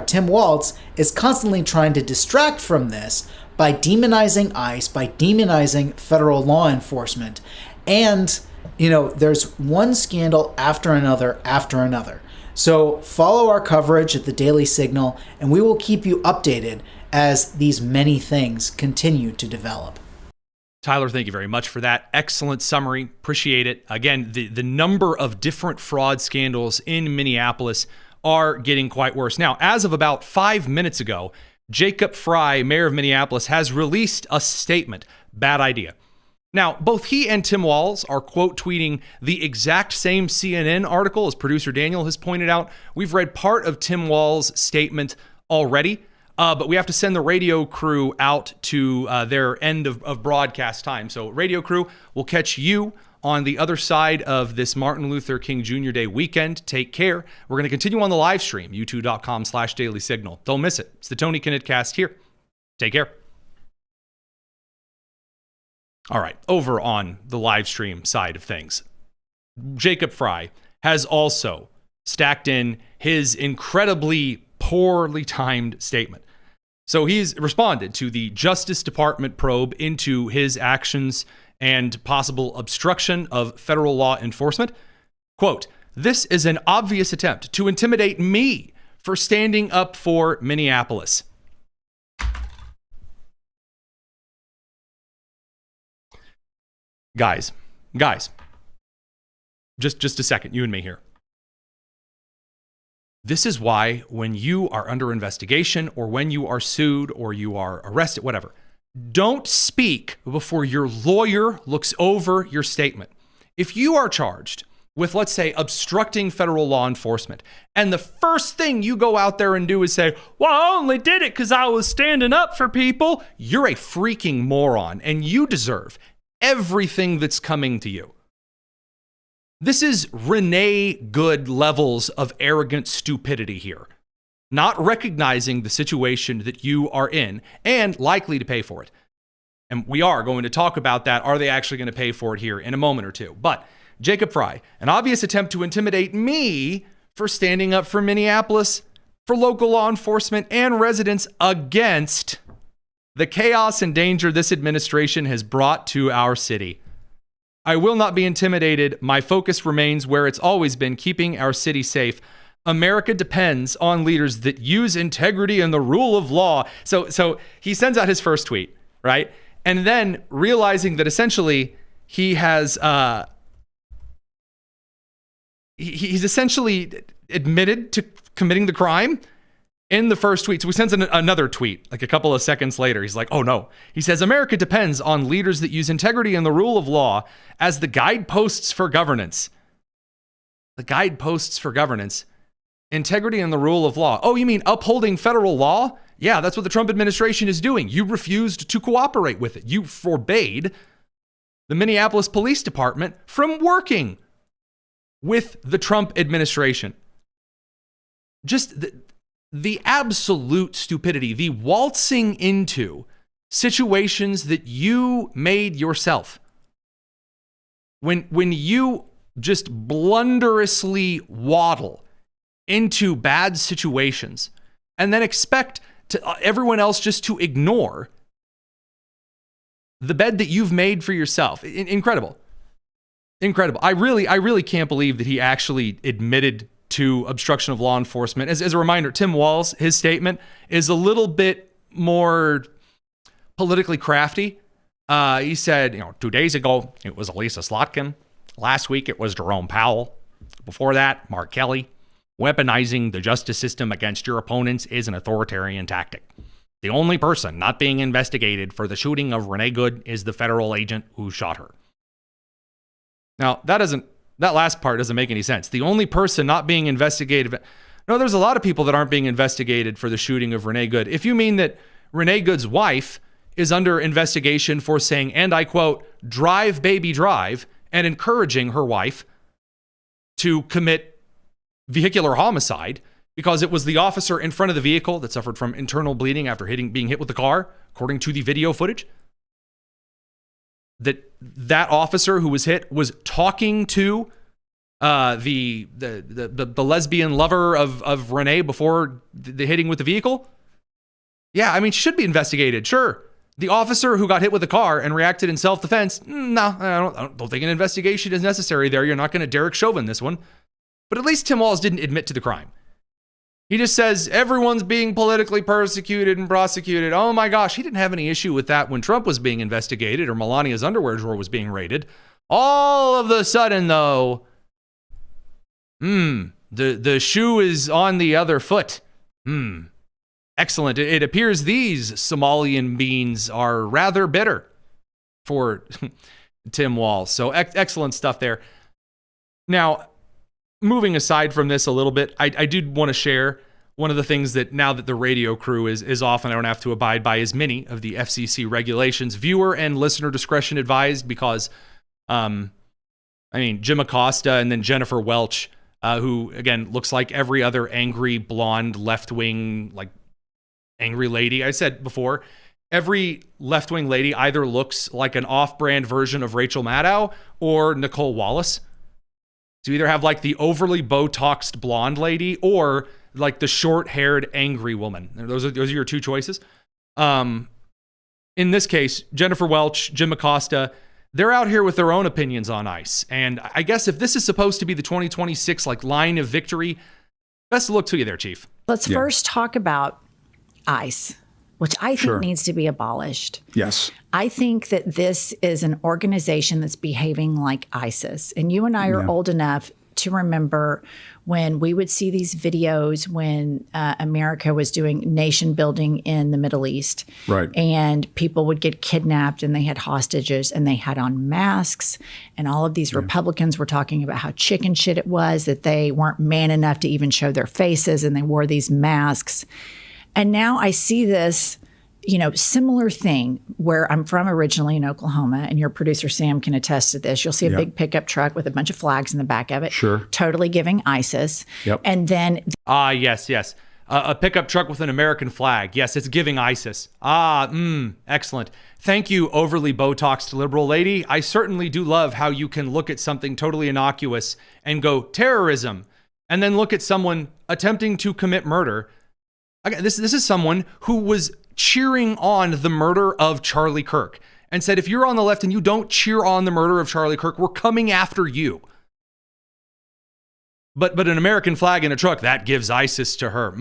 Tim Walz is constantly trying to distract from this by demonizing ICE, by demonizing federal law enforcement. And, there's one scandal after another after another. So follow our coverage at the Daily Signal, and we will keep you updated as these many things continue to develop. Tyler, thank you very much for that. Excellent summary. Appreciate it. Again, the number of different fraud scandals in Minneapolis are getting quite worse. Now, as of about 5 minutes ago, Jacob Frey, mayor of Minneapolis, has released a statement. Bad idea. Now, both he and Tim Walz are quote tweeting the exact same CNN article, as producer Daniel has pointed out. We've read part of Tim Walz's statement already, but we have to send the radio crew out to their end of broadcast time. So radio crew, we'll catch you on the other side of this Martin Luther King Jr. Day weekend. Take care. We're going to continue on the live stream, youtube.com/Daily Signal. Don't miss it. It's the Tony Kinnett Cast here. Take care. All right, over on the live stream side of things, Jacob Frey has also stacked in his incredibly poorly timed statement. So he's responded to the Justice Department probe into his actions and possible obstruction of federal law enforcement. Quote, "This is an obvious attempt to intimidate me for standing up for Minneapolis." Guys, just a second, you and me here. This is why when you are under investigation or when you are sued or you are arrested, whatever, don't speak before your lawyer looks over your statement. If you are charged with, let's say, obstructing federal law enforcement, and the first thing you go out there and do is say, well, I only did it because I was standing up for people, you're a freaking moron, and you deserve everything that's coming to you. This is Renee Good levels of arrogant stupidity here. Not recognizing the situation that you are in and likely to pay for it. And we are going to talk about that. Are they actually going to pay for it here in a moment or two? But Jacob Frey, an obvious attempt to intimidate me for standing up for Minneapolis, for local law enforcement and residents against the chaos and danger this administration has brought to our city. I will not be intimidated. My focus remains where it's always been, keeping our city safe. America depends on leaders that use integrity and the rule of law. So he sends out his first tweet, right? And then realizing that essentially he has he's essentially admitted to committing the crime in the first tweet. So he sends another tweet like a couple of seconds later. He's like, oh no. He says, America depends on leaders that use integrity and the rule of law as the guideposts for governance. The guideposts for governance. Integrity and the rule of law. Oh, you mean upholding federal law? Yeah, that's what the Trump administration is doing. You refused to cooperate with it. You forbade the Minneapolis Police Department from working with the Trump administration. Just the absolute stupidity, the waltzing into situations that you made yourself. When you just blunderously waddle into bad situations and then expect everyone else just to ignore the bed that you've made for yourself. Incredible. I really can't believe that he actually admitted to obstruction of law enforcement. As a reminder, Tim Walz, his statement is a little bit more politically crafty. He said, 2 days ago, it was Elisa Slotkin. Last week, it was Jerome Powell. Before that, Mark Kelly. Weaponizing the justice system against your opponents is an authoritarian tactic. The only person not being investigated for the shooting of Renee Good is the federal agent who shot her. Now, that last part doesn't make any sense. The only person not being investigated. No, there's a lot of people that aren't being investigated for the shooting of Renee Good. If you mean that Renee Good's wife is under investigation for saying, and I quote, drive baby drive, and encouraging her wife to commit vehicular homicide because it was the officer in front of the vehicle that suffered from internal bleeding after being hit with the car, according to the video footage, that officer who was hit was talking to the lesbian lover of Renee before the hitting with the vehicle. Yeah, I mean, she should be investigated, sure. The officer who got hit with the car and reacted in self-defense, no, I don't think an investigation is necessary there. You're not going to Derek Chauvin this one. But at least Tim Walz didn't admit to the crime. He just says everyone's being politically persecuted and prosecuted. Oh my gosh, he didn't have any issue with that when Trump was being investigated or Melania's underwear drawer was being raided. All of a sudden, though, the shoe is on the other foot. Excellent. It appears these Somalian beans are rather bitter for Tim Walz. So excellent stuff there. Now, moving aside from this a little bit, I do want to share one of the things that now that the radio crew is off and I don't have to abide by as many of the FCC regulations. Viewer and listener discretion advised because, Jim Acosta and then Jennifer Welch, who, again, looks like every other angry, blonde, left-wing, angry lady. I said before, every left-wing lady either looks like an off-brand version of Rachel Maddow or Nicole Wallace. So you either have the overly Botoxed blonde lady or the short-haired angry woman. Those are your two choices. In this case, Jennifer Welch, Jim Acosta, they're out here with their own opinions on ICE. And I guess if this is supposed to be the 2026 line of victory, best of luck to you there, Chief. Let's first talk about ICE, which I think needs to be abolished. Yes. I think that this is an organization that's behaving like ISIS. And you and I are old enough to remember when we would see these videos when America was doing nation building in the Middle East. Right. And people would get kidnapped and they had hostages and they had on masks. And all of these Republicans were talking about how chicken shit it was, that they weren't man enough to even show their faces and they wore these masks. And now I see this, similar thing where I'm from originally in Oklahoma, and your producer Sam can attest to this. You'll see a big pickup truck with a bunch of flags in the back of it. Sure. Totally giving ISIS. Yep. And then... Yes. A pickup truck with an American flag. Yes, it's giving ISIS. Excellent. Thank you, overly Botoxed liberal lady. I certainly do love how you can look at something totally innocuous and go, terrorism, and then look at someone attempting to commit murder. This is someone who was cheering on the murder of Charlie Kirk and said, if you're on the left and you don't cheer on the murder of Charlie Kirk, we're coming after you. But an American flag in a truck, that gives ISIS to her.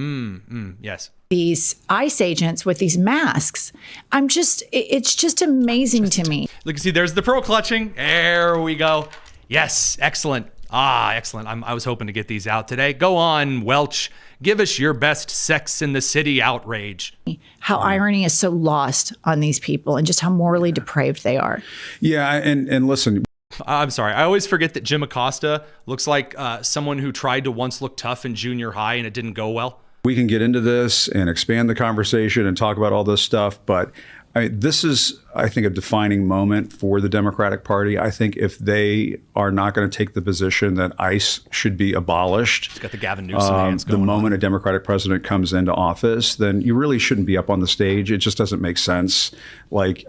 Yes. These ICE agents with these masks. It's just amazing to me. Look, see, there's the pearl clutching. There we go. Yes, excellent. Excellent. I was hoping to get these out today. Go on, Welch. Give us your best Sex in the City outrage. How irony is so lost on these people and just how morally depraved they are. Yeah, and listen. I'm sorry. I always forget that Jim Acosta looks like someone who tried to once look tough in junior high and it didn't go well. We can get into this and expand the conversation and talk about all this stuff, but this is, I think, a defining moment for the Democratic Party. I think if they are not going to take the position that ICE should be abolished, it's got the Gavin Newsom hands going the moment on. A Democratic president comes into office, then you really shouldn't be up on the stage. It just doesn't make sense.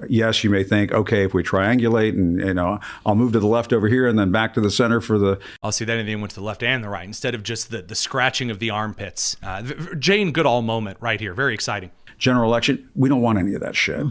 Yes, you may think, okay, if we triangulate and I'll move to the left over here and then back to the center for the. I'll see that anything went to the left and the right instead of just the scratching of the armpits. Jane Goodall moment right here. Very exciting. General election, we don't want any of that shit.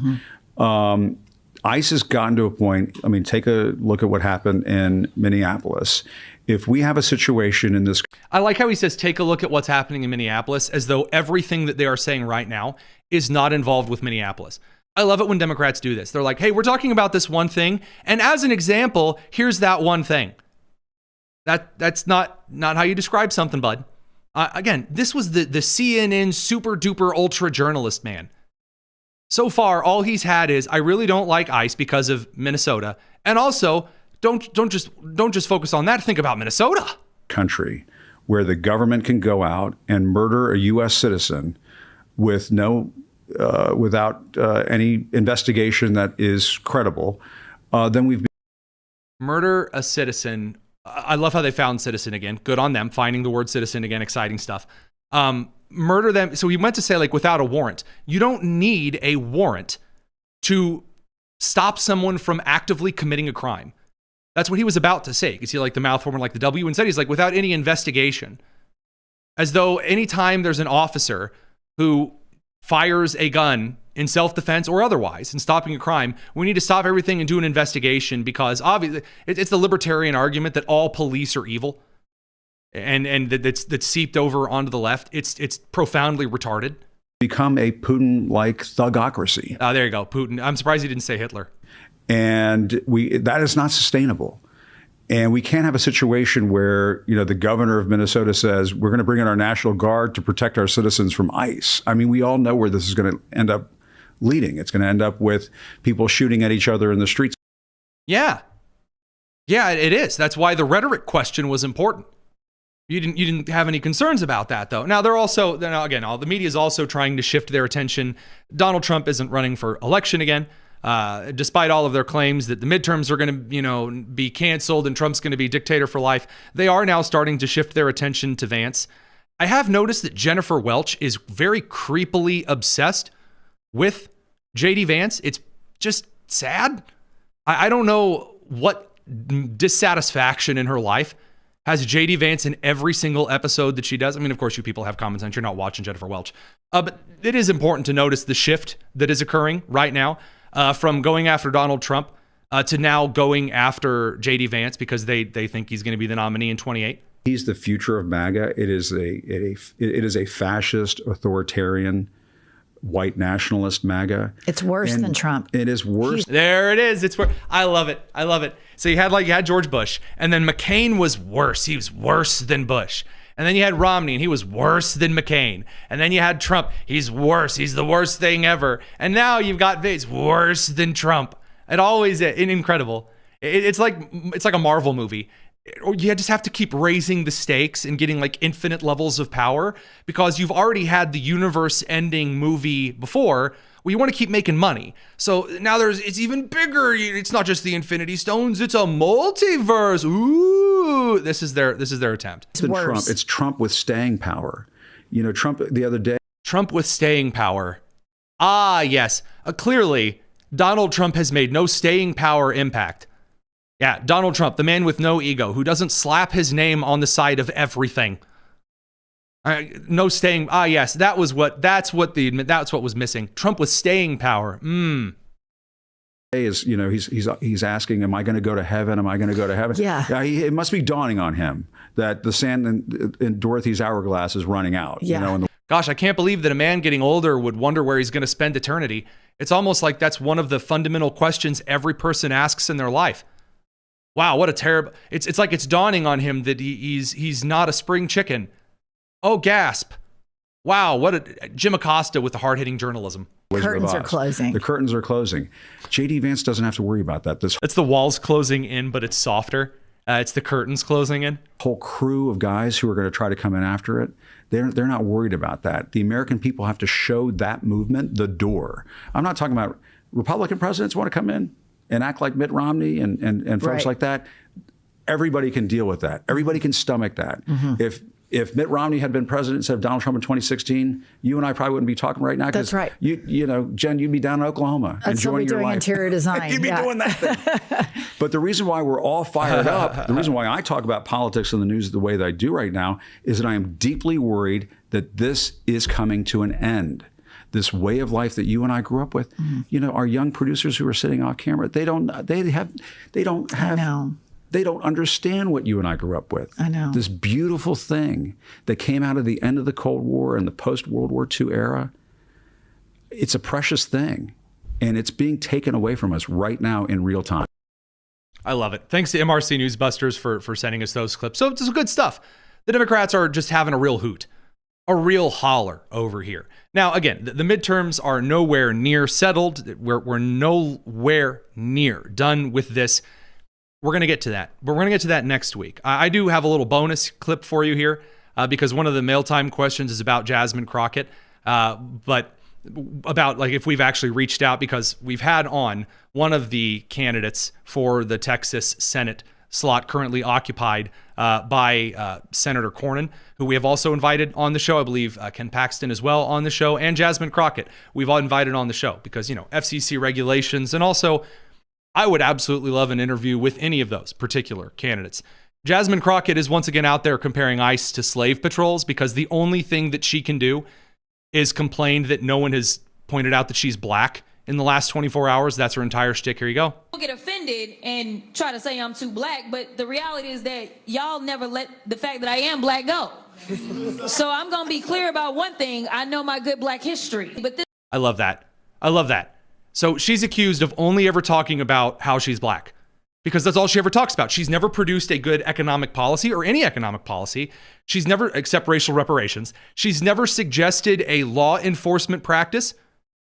ICE has gotten to a point, take a look at what happened in Minneapolis. If we have a situation in this... I like how he says, take a look at what's happening in Minneapolis, as though everything that they are saying right now is not involved with Minneapolis. I love it when Democrats do this. They're like, hey, we're talking about this one thing, and as an example, here's that one thing. That's not how you describe something, bud. Again, this was the CNN super duper ultra journalist man. So far, all he's had is, I really don't like ICE because of Minnesota. And also, don't just focus on that. Think about Minnesota. Country where the government can go out and murder a U.S. citizen with without any investigation that is credible, then we've murder a citizen. I love how they found citizen again. Good on them finding the word citizen again. Exciting stuff. Murder them. So we meant to say like without a warrant. You don't need a warrant to stop someone from actively committing a crime. That's what he was about to say. You see like the mouth former, like the W. Instead, he's like, without any investigation. As though anytime there's an officer who fires a gun in self-defense or otherwise in stopping a crime, we need to stop everything and do an investigation because obviously it's the libertarian argument that all police are evil and that's seeped over onto the left. It's profoundly retarded. Become a Putin-like thugocracy. There you go, Putin. I'm surprised he didn't say Hitler. And that is not sustainable. And we can't have a situation where, the governor of Minnesota says, we're going to bring in our National Guard to protect our citizens from ICE. I mean, we all know where this is going to end up leading. It's going to end up with people shooting at each other in the streets. Yeah. Yeah, it is. That's why the rhetoric question was important. You didn't have any concerns about that, though. Now, all the media is also trying to shift their attention. Donald Trump isn't running for election again. Despite all of their claims that the midterms are going to, be canceled and Trump's going to be dictator for life, they are now starting to shift their attention to Vance. I have noticed that Jennifer Welch is very creepily obsessed with JD Vance. It's just sad. I don't know what dissatisfaction in her life has JD Vance in every single episode that she does. I mean, of course, you people have common sense. You're not watching Jennifer Welch. But it is important to notice the shift that is occurring right now. From going after Donald Trump to now going after J.D. Vance because they think he's going to be the nominee in 2028. He's the future of MAGA. It is a fascist, authoritarian, white nationalist MAGA. It's worse than Trump. It is worse. There it is. I love it. I love it. So you had George Bush, and then McCain was worse. He was worse than Bush. And then you had Romney, and he was worse than McCain. And then you had Trump. He's worse. He's the worst thing ever. And now you've got Vance, worse than Trump. It always is incredible. It's like a Marvel movie. You just have to keep raising the stakes and getting like infinite levels of power because you've already had the universe-ending movie before. Well, you want to keep making money. So now it's even bigger. It's not just the Infinity Stones. It's a multiverse. Ooh, this is their attempt. It's Trump with staying power. Trump the other day. Trump with staying power. Ah, yes. Clearly, Donald Trump has made no staying power impact. Yeah, Donald Trump, the man with no ego, who doesn't slap his name on the side of everything. No staying. Ah, yes, that's what was missing. Trump with staying power. He's asking, am I going to go to heaven? Am I going to go to heaven? Yeah. It must be dawning on him that the sand in Dorothy's hourglass is running out. Yeah. Gosh, I can't believe that a man getting older would wonder where he's going to spend eternity. It's almost like that's one of the fundamental questions every person asks in their life. Wow, what a terrible. It's like it's dawning on him that he's not a spring chicken. Oh, gasp. Wow, what a Jim Acosta with the hard-hitting journalism. Curtains are closing. The curtains are closing. J.D. Vance doesn't have to worry about that. It's the walls closing in, but it's softer. It's the curtains closing in. Whole crew of guys who are going to try to come in after it. They're not worried about that. The American people have to show that movement the door. I'm not talking about Republican presidents want to come in and act like Mitt Romney and folks Right. like that. Everybody can deal with that. Everybody can stomach that. Mm-hmm. If Mitt Romney had been president instead of Donald Trump in 2016, you and I probably wouldn't be talking right now. That's right. Jen, you'd be down in Oklahoma enjoying your life. Interior design. You'd be doing that thing. But the reason why we're all fired up, the reason why I talk about politics in the news the way that I do right now, is that I am deeply worried that this is coming to an end. This way of life that you and I grew up with. Mm-hmm. Our young producers who are sitting off camera, they don't understand what you and I grew up with. I know. This beautiful thing that came out of the end of the Cold War and the post-World War II era. It's a precious thing, and it's being taken away from us right now in real time. I love it. Thanks to MRC Newsbusters for sending us those clips. So it's good stuff. The Democrats are just having a real hoot, a real holler over here. Now, again, the midterms are nowhere near settled. We're nowhere near done with this. We're going to get to that. But we're going to get to that next week. I do have a little bonus clip for you here because one of the mail time questions is about Jasmine Crockett, but about like if we've actually reached out, because we've had on one of the candidates for the Texas Senate slot currently occupied by Senator Cornyn, who we have also invited on the show. I believe Ken Paxton as well on the show, and Jasmine Crockett we've all invited on the show because, you know, FCC regulations, and also I would absolutely love an interview with any of those particular candidates. Jasmine Crockett is once again out there comparing ICE to slave patrols because the only thing that she can do is complain that no one has pointed out that she's black in the last 24 hours. That's her entire shtick. Here you go. Don't get offended and try to say I'm too black, but the reality is that y'all never let the fact that I am black go. So I'm going to be clear about one thing. I know my good black history. But this I love that. I love that. So she's accused of only ever talking about how she's black because that's all she ever talks about. She's never produced a good economic policy or any economic policy. She's never, except racial reparations, she's never suggested a law enforcement practice.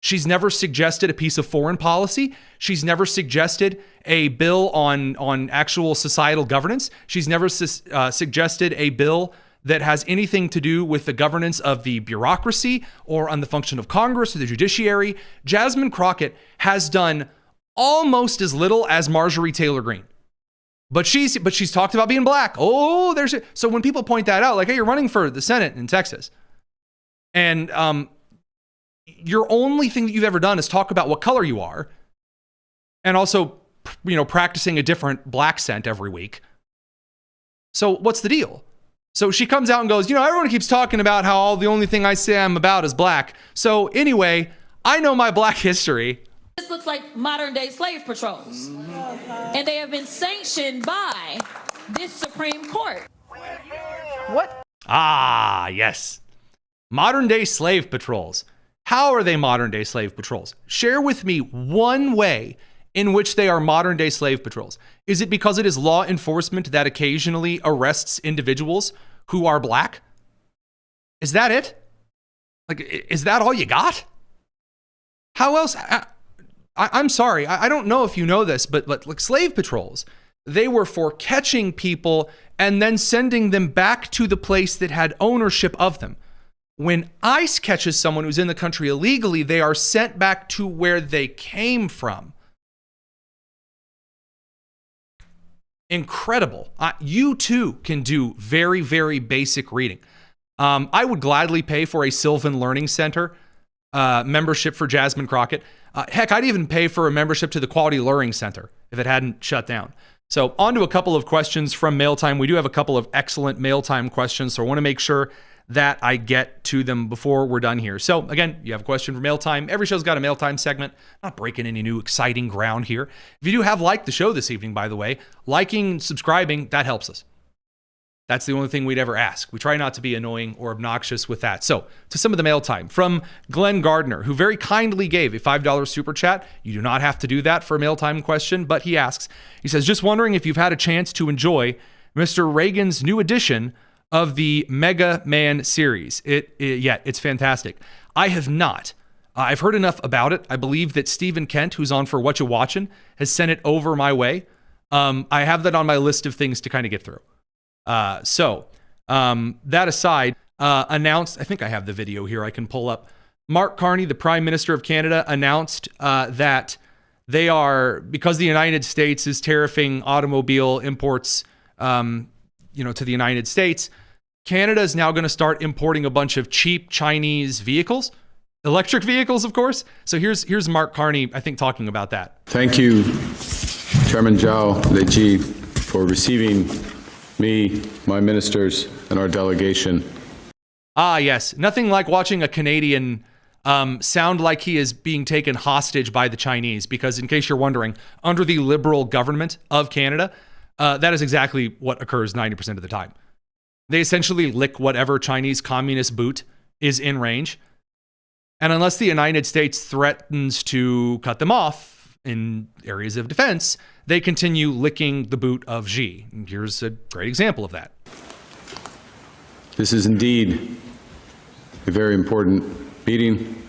She's never suggested a piece of foreign policy. She's never suggested a bill on actual societal governance. She's never suggested a bill that has anything to do with the governance of the bureaucracy or on the function of Congress or the judiciary. Jasmine Crockett has done almost as little as Marjorie Taylor Greene. But she's talked about being black. Oh, so when people point that out, like, hey, you're running for the Senate in Texas, and your only thing that you've ever done is talk about what color you are, and also, you know, practicing a different black scent every week. So what's the deal? So she comes out and goes, you know, everyone keeps talking about how the only thing I say I'm about is black. So anyway, I know my black history. This looks like modern day slave patrols. And they have been sanctioned by this Supreme Court. What? Ah, yes. Modern day slave patrols. How are they modern day slave patrols? Share with me one way in which they are modern day slave patrols. Is it because it is law enforcement that occasionally arrests individuals who are black? Is that it? Like, is that all you got? How else? I'm sorry. I don't know if you know this, but like slave patrols, they were for catching people and then sending them back to the place that had ownership of them. When ICE catches someone who's in the country illegally, they are sent back to where they came from. Incredible. You too can do very, very basic reading. I would gladly pay for a Sylvan Learning Center membership for Jasmine Crockett. Heck, I'd even pay for a membership to the Quality Learning Center if it hadn't shut down. So on to a couple of questions from Mail Time. We do have a couple of excellent Mail Time questions, so I want to make sure that I get to them before we're done here. So again, you have a question for Mail Time. Every show's got a Mail Time segment. Not breaking any new exciting ground here. If you do have liked the show this evening, by the way, liking, subscribing, that helps us. That's the only thing we'd ever ask. We try not to be annoying or obnoxious with that. So to some of the Mail Time from Glenn Gardner, who very kindly gave a $5 super chat. You do not have to do that for a Mail Time question, but he asks, he says, just wondering if you've had a chance to enjoy Mr. Reagan's new edition of the Mega Man series. It's fantastic. I have not. I've heard enough about it. I believe that Stephen Kent, who's on for What You Watchin', has sent it over my way. I have that on my list of things to kind of get through. That aside, announced, I think I have the video here I can pull up. Mark Carney, the Prime Minister of Canada, announced that they are, because the United States is tariffing automobile imports to the United States, Canada is now going to start importing a bunch of cheap Chinese vehicles, electric vehicles, of course. So here's Mark Carney, I think, talking about that. Thank you, Chairman Zhao Leji, for receiving me, my ministers, and our delegation. Ah, yes. Nothing like watching a Canadian sound like he is being taken hostage by the Chinese, because in case you're wondering, under the Liberal government of Canada, that is exactly what occurs 90% of the time. They essentially lick whatever Chinese communist boot is in range. And unless the United States threatens to cut them off in areas of defense, they continue licking the boot of Xi. And here's a great example of that. This is indeed a very important meeting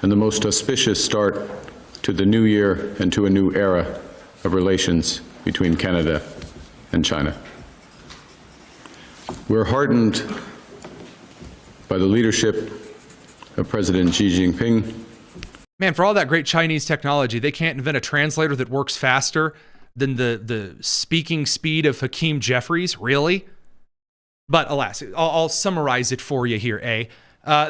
and the most auspicious start to the new year and to a new era of relations between Canada and China. We're heartened by the leadership of President Xi Jinping. Man, for all that great Chinese technology, they can't invent a translator that works faster than the speaking speed of Hakeem Jeffries, really? But alas, I'll summarize it for you here,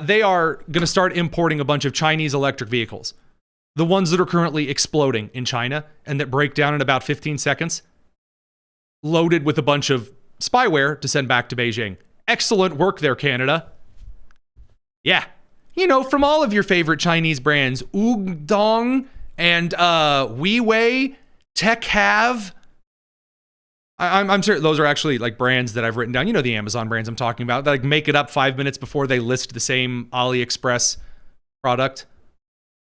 they are going to start importing a bunch of Chinese electric vehicles. The ones that are currently exploding in China and that break down in about 15 seconds, loaded with a bunch of spyware to send back to Beijing. Excellent work there, Canada. Yeah. You know, from all of your favorite Chinese brands, Oogdong and Weiwei, TechHav. I'm sure those are actually like brands that I've written down. You know the Amazon brands I'm talking about. They like make it up 5 minutes before they list the same AliExpress product,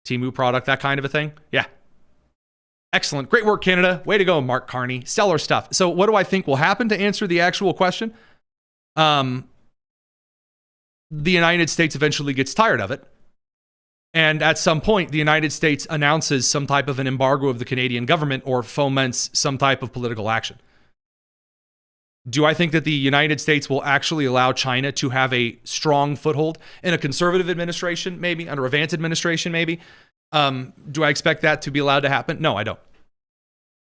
Temu product, that kind of a thing. Yeah. Excellent. Great work, Canada. Way to go, Mark Carney. Stellar stuff. So what do I think will happen to answer the actual question? The United States eventually gets tired of it. And at some point, the United States announces some type of an embargo of the Canadian government or foments some type of political action. Do I think that the United States will actually allow China to have a strong foothold in a conservative administration, maybe, under a Vance administration, maybe? Do I expect that to be allowed to happen? No, I don't.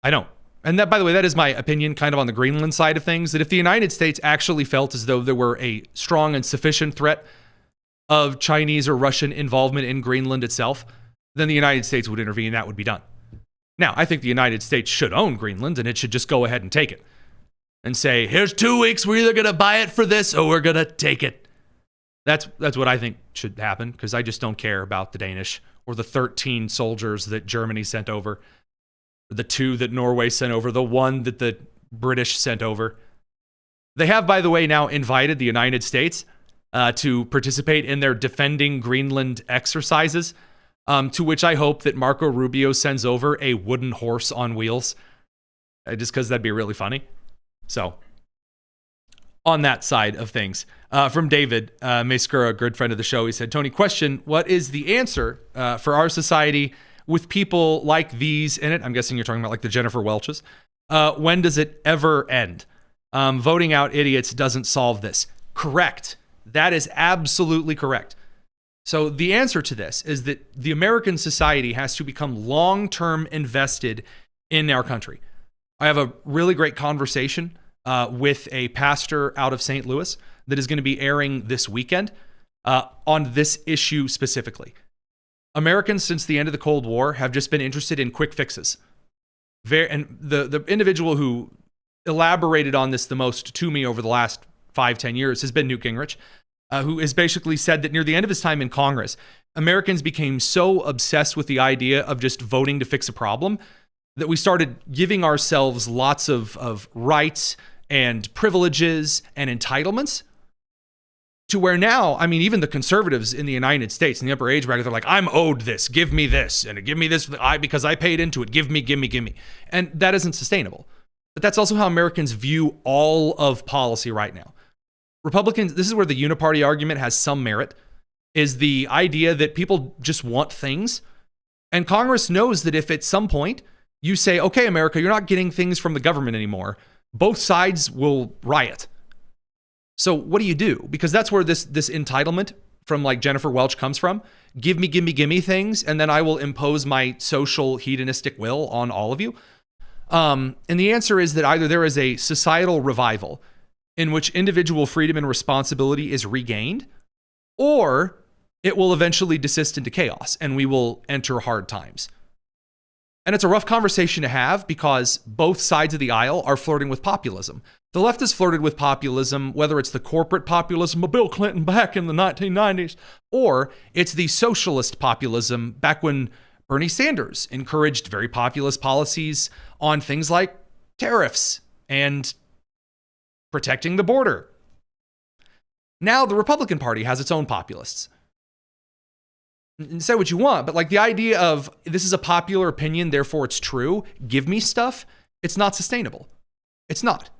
I don't. And that, by the way, that is my opinion kind of on the Greenland side of things, that if the United States actually felt as though there were a strong and sufficient threat of Chinese or Russian involvement in Greenland itself, then the United States would intervene and that would be done. Now, I think the United States should own Greenland and it should just go ahead and take it and say, here's 2 weeks, we're either going to buy it for this or we're going to take it. That's what I think should happen, because I just don't care about the Danish or the 13 soldiers that Germany sent over, the 2 that Norway sent over, the 1 that the British sent over. They have, by the way, now invited the United States to participate in their defending Greenland exercises, to which I hope that Marco Rubio sends over a wooden horse on wheels, just because that'd be really funny. So, on that side of things, from David Maskura, a good friend of the show, he said, Tony, question, what is the answer for our society with people like these in it? I'm guessing you're talking about like the Jennifer Welches. When does it ever end? Voting out idiots doesn't solve this. Correct. That is absolutely correct. So the answer to this is that the American society has to become long-term invested in our country. I have a really great conversation with a pastor out of St. Louis that is going to be airing this weekend on this issue specifically. Americans, since the end of the Cold War, have just been interested in quick fixes. And the individual who elaborated on this the most to me over the last 5-10 years has been Newt Gingrich, who has basically said that near the end of his time in Congress, Americans became so obsessed with the idea of just voting to fix a problem that we started giving ourselves lots of rights and privileges and entitlements, to where now, I mean, even the conservatives in the United States in the upper age bracket, they're like, I'm owed this, give me this, and give me this because I paid into it, give me. And that isn't sustainable. But that's also how Americans view all of policy right now. Republicans, this is where the uniparty argument has some merit, is the idea that people just want things. And Congress knows that if at some point you say, okay, America, you're not getting things from the government anymore, both sides will riot. So what do? Because that's where this entitlement from like Jennifer Welch comes from. Give me things, and then I will impose my social hedonistic will on all of you. And the answer is that either there is a societal revival in which individual freedom and responsibility is regained, or it will eventually desist into chaos and we will enter hard times. And it's a rough conversation to have because both sides of the aisle are flirting with populism. The left has flirted with populism, whether it's the corporate populism of Bill Clinton back in the 1990s, or it's the socialist populism back when Bernie Sanders encouraged very populist policies on things like tariffs and protecting the border. Now the Republican Party has its own populists. Say what you want, but like the idea of this is a popular opinion, therefore it's true, give me stuff, it's not sustainable. It's not.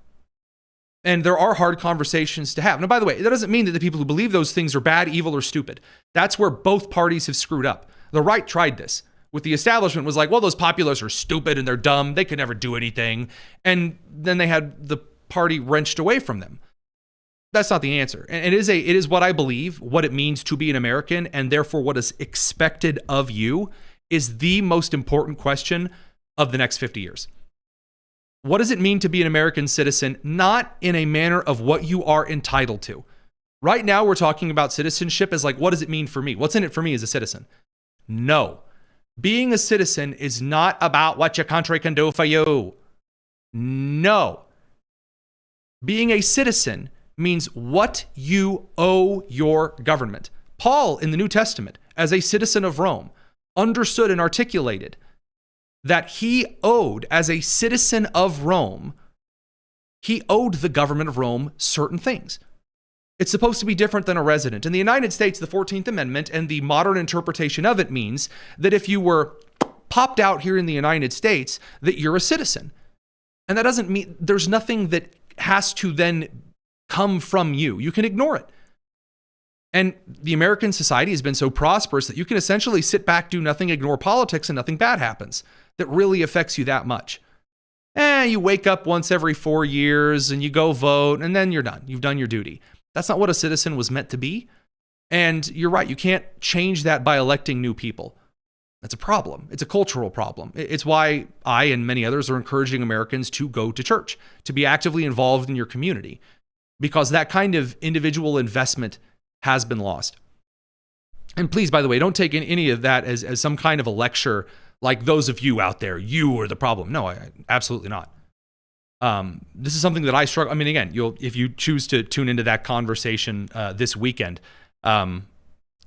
And there are hard conversations to have. Now, by the way, that doesn't mean that the people who believe those things are bad, evil, or stupid. That's where both parties have screwed up. The right tried this. with the establishment was like, well, those populists are stupid and they're dumb. They could never do anything. And then they had the party wrenched away from them. That's not the answer. And it is what I believe, what it means to be an American, and therefore what is expected of you is the most important question of the next 50 years. What does it mean to be an American citizen? Not in a manner of what you are entitled to. Right now, we're talking about citizenship as like, what does it mean for me? What's in it for me as a citizen? No. Being a citizen is not about what your country can do for you. No. Being a citizen means what you owe your government. Paul in the New Testament, as a citizen of Rome, understood and articulated that he owed, as a citizen of Rome, he owed the government of Rome certain things. It's supposed to be different than a resident. In the United States, the 14th Amendment and the modern interpretation of it means that if you were popped out here in the United States, that you're a citizen. And that doesn't mean there's nothing that has to then come from you. You can ignore it. And the American society has been so prosperous that you can essentially sit back, do nothing, ignore politics, and nothing bad happens that really affects you that much. You wake up once every 4 years and you go vote and then you're done. You've done your duty. That's not what a citizen was meant to be. And you're right, you can't change that by electing new people. That's a problem. It's a cultural problem. It's why I and many others are encouraging Americans to go to church, to be actively involved in your community, because that kind of individual investment has been lost. And please, by the way, don't take any of that as some kind of a lecture like those of you out there, you are the problem. No, absolutely not. This is something that I struggle. I mean, again, if you choose to tune into that conversation this weekend,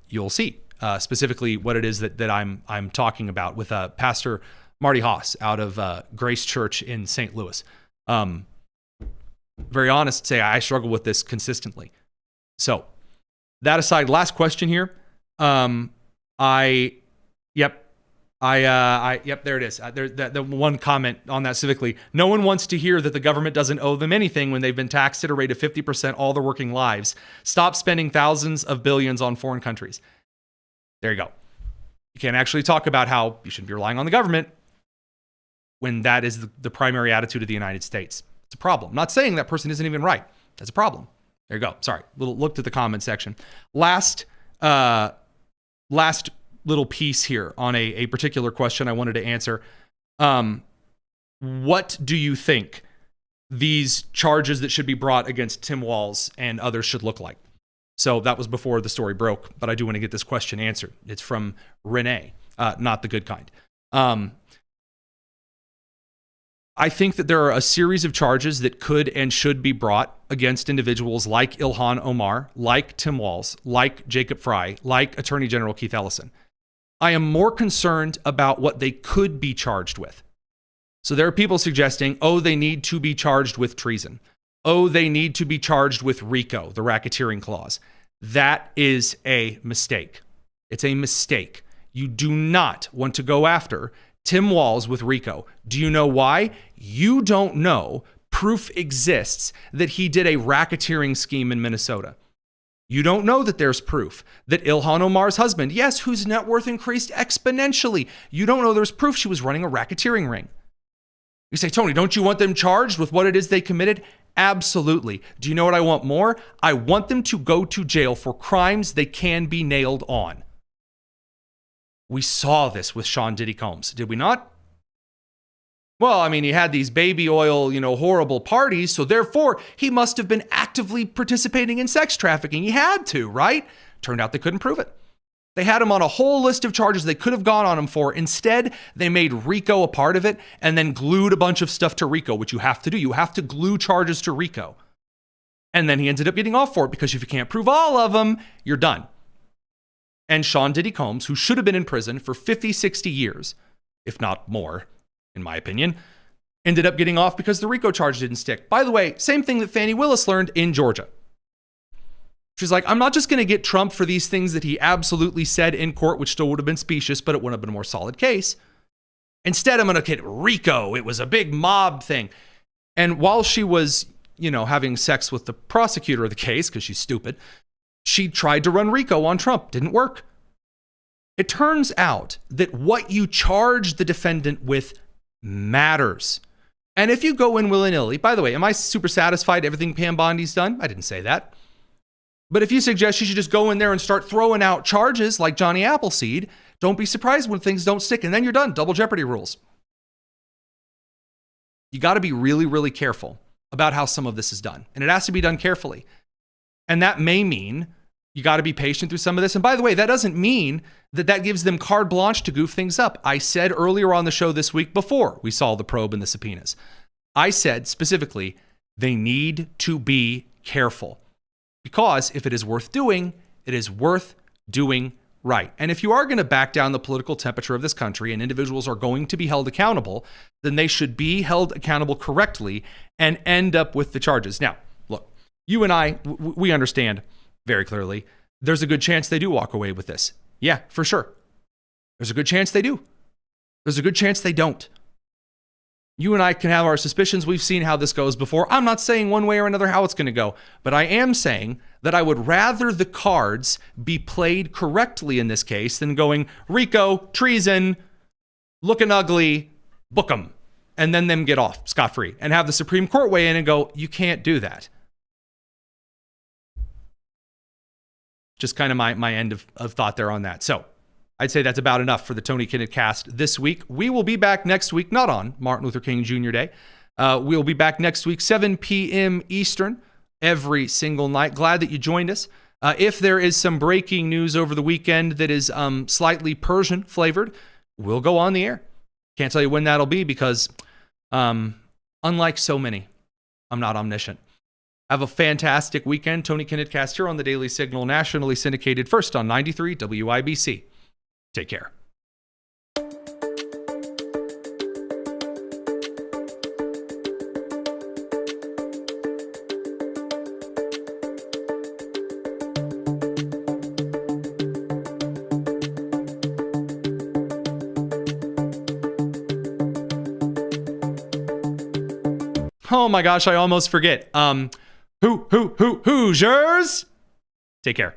you'll see specifically what it is that I'm talking about with Pastor Marty Haas out of Grace Church in St. Louis. Very honest to say, I struggle with this consistently. So that aside, last question here. Yep, there it is. The one comment on that civically. No one wants to hear that the government doesn't owe them anything when they've been taxed at a rate of 50% all their working lives. Stop spending thousands of billions on foreign countries. There you go. You can't actually talk about how you shouldn't be relying on the government when that is the primary attitude of the United States. It's a problem. I'm not saying that person isn't even right. That's a problem. There you go. Sorry. Looked at the comment section. Last little piece here on a particular question I wanted to answer. What do you think these charges that should be brought against Tim Walz and others should look like? So that was before the story broke, but I do want to get this question answered. It's from Renee, not the good kind. I think that there are a series of charges that could and should be brought against individuals like Ilhan Omar, like Tim Walz, like Jacob Frey, like Attorney General Keith Ellison. I am more concerned about what they could be charged with. So there are people suggesting, they need to be charged with treason. They need to be charged with RICO, the racketeering clause. That is a mistake. It's a mistake. You do not want to go after Tim Walz with RICO. Do you know why? You don't know proof exists that he did a racketeering scheme in Minnesota. You don't know that there's proof that Ilhan Omar's husband, yes, whose net worth increased exponentially, you don't know there's proof she was running a racketeering ring. You say, Tony, don't you want them charged with what it is they committed? Absolutely. Do you know what I want more? I want them to go to jail for crimes they can be nailed on. We saw this with Sean Diddy Combs, did we not? Well, I mean, he had these baby oil, horrible parties, so therefore he must have been actively participating in sex trafficking. He had to, right? Turned out they couldn't prove it. They had him on a whole list of charges they could have gone on him for. Instead, they made RICO a part of it and then glued a bunch of stuff to RICO, which you have to do. You have to glue charges to RICO. And then he ended up getting off for it because if you can't prove all of them, you're done. And Sean Diddy Combs, who should have been in prison for 50, 60 years, if not more, in my opinion, ended up getting off because the RICO charge didn't stick. By the way, same thing that Fani Willis learned in Georgia. She's like, I'm not just going to get Trump for these things that he absolutely said in court, which still would have been specious, but it would have been a more solid case. Instead, I'm going to get RICO. It was a big mob thing. And while she was, having sex with the prosecutor of the case, because she's stupid, she tried to run RICO on Trump. Didn't work. It turns out that what you charge the defendant with matters. And if you go in willy-nilly, by the way, am I super satisfied everything Pam Bondi's done? I didn't say that. But if you suggest she should just go in there and start throwing out charges like Johnny Appleseed, don't be surprised when things don't stick. And then you're done. Double jeopardy rules. You got to be really, really careful about how some of this is done. And it has to be done carefully. And that may mean you got to be patient through some of this. And by the way, that doesn't mean that gives them carte blanche to goof things up. I said earlier on the show this week, before we saw the probe and the subpoenas, I said specifically, they need to be careful. Because if it is worth doing, it is worth doing right. And if you are going to back down the political temperature of this country and individuals are going to be held accountable, then they should be held accountable correctly and end up with the charges. Now, look, you and I, we understand very clearly, there's a good chance they do walk away with this. Yeah, for sure. There's a good chance they do. There's a good chance they don't. You and I can have our suspicions. We've seen how this goes before. I'm not saying one way or another how it's going to go, but I am saying that I would rather the cards be played correctly in this case than going RICO, treason, looking ugly, book them, and then them get off scot-free and have the Supreme Court weigh in and go, you can't do that. Just kind of my end of thought there on that. So I'd say that's about enough for the Tony Kinnett cast this week. We will be back next week, not on Martin Luther King Jr. Day. We'll be back next week, 7 p.m. Eastern, every single night. Glad that you joined us. If there is some breaking news over the weekend that is slightly Persian flavored, we'll go on the air. Can't tell you when that'll be because, unlike so many, I'm not omniscient. Have a fantastic weekend. Tony Kinnett cast here on the Daily Signal, nationally syndicated, first on 93 WIBC. Take care. Oh my gosh, I almost forget. Hoosiers? Take care.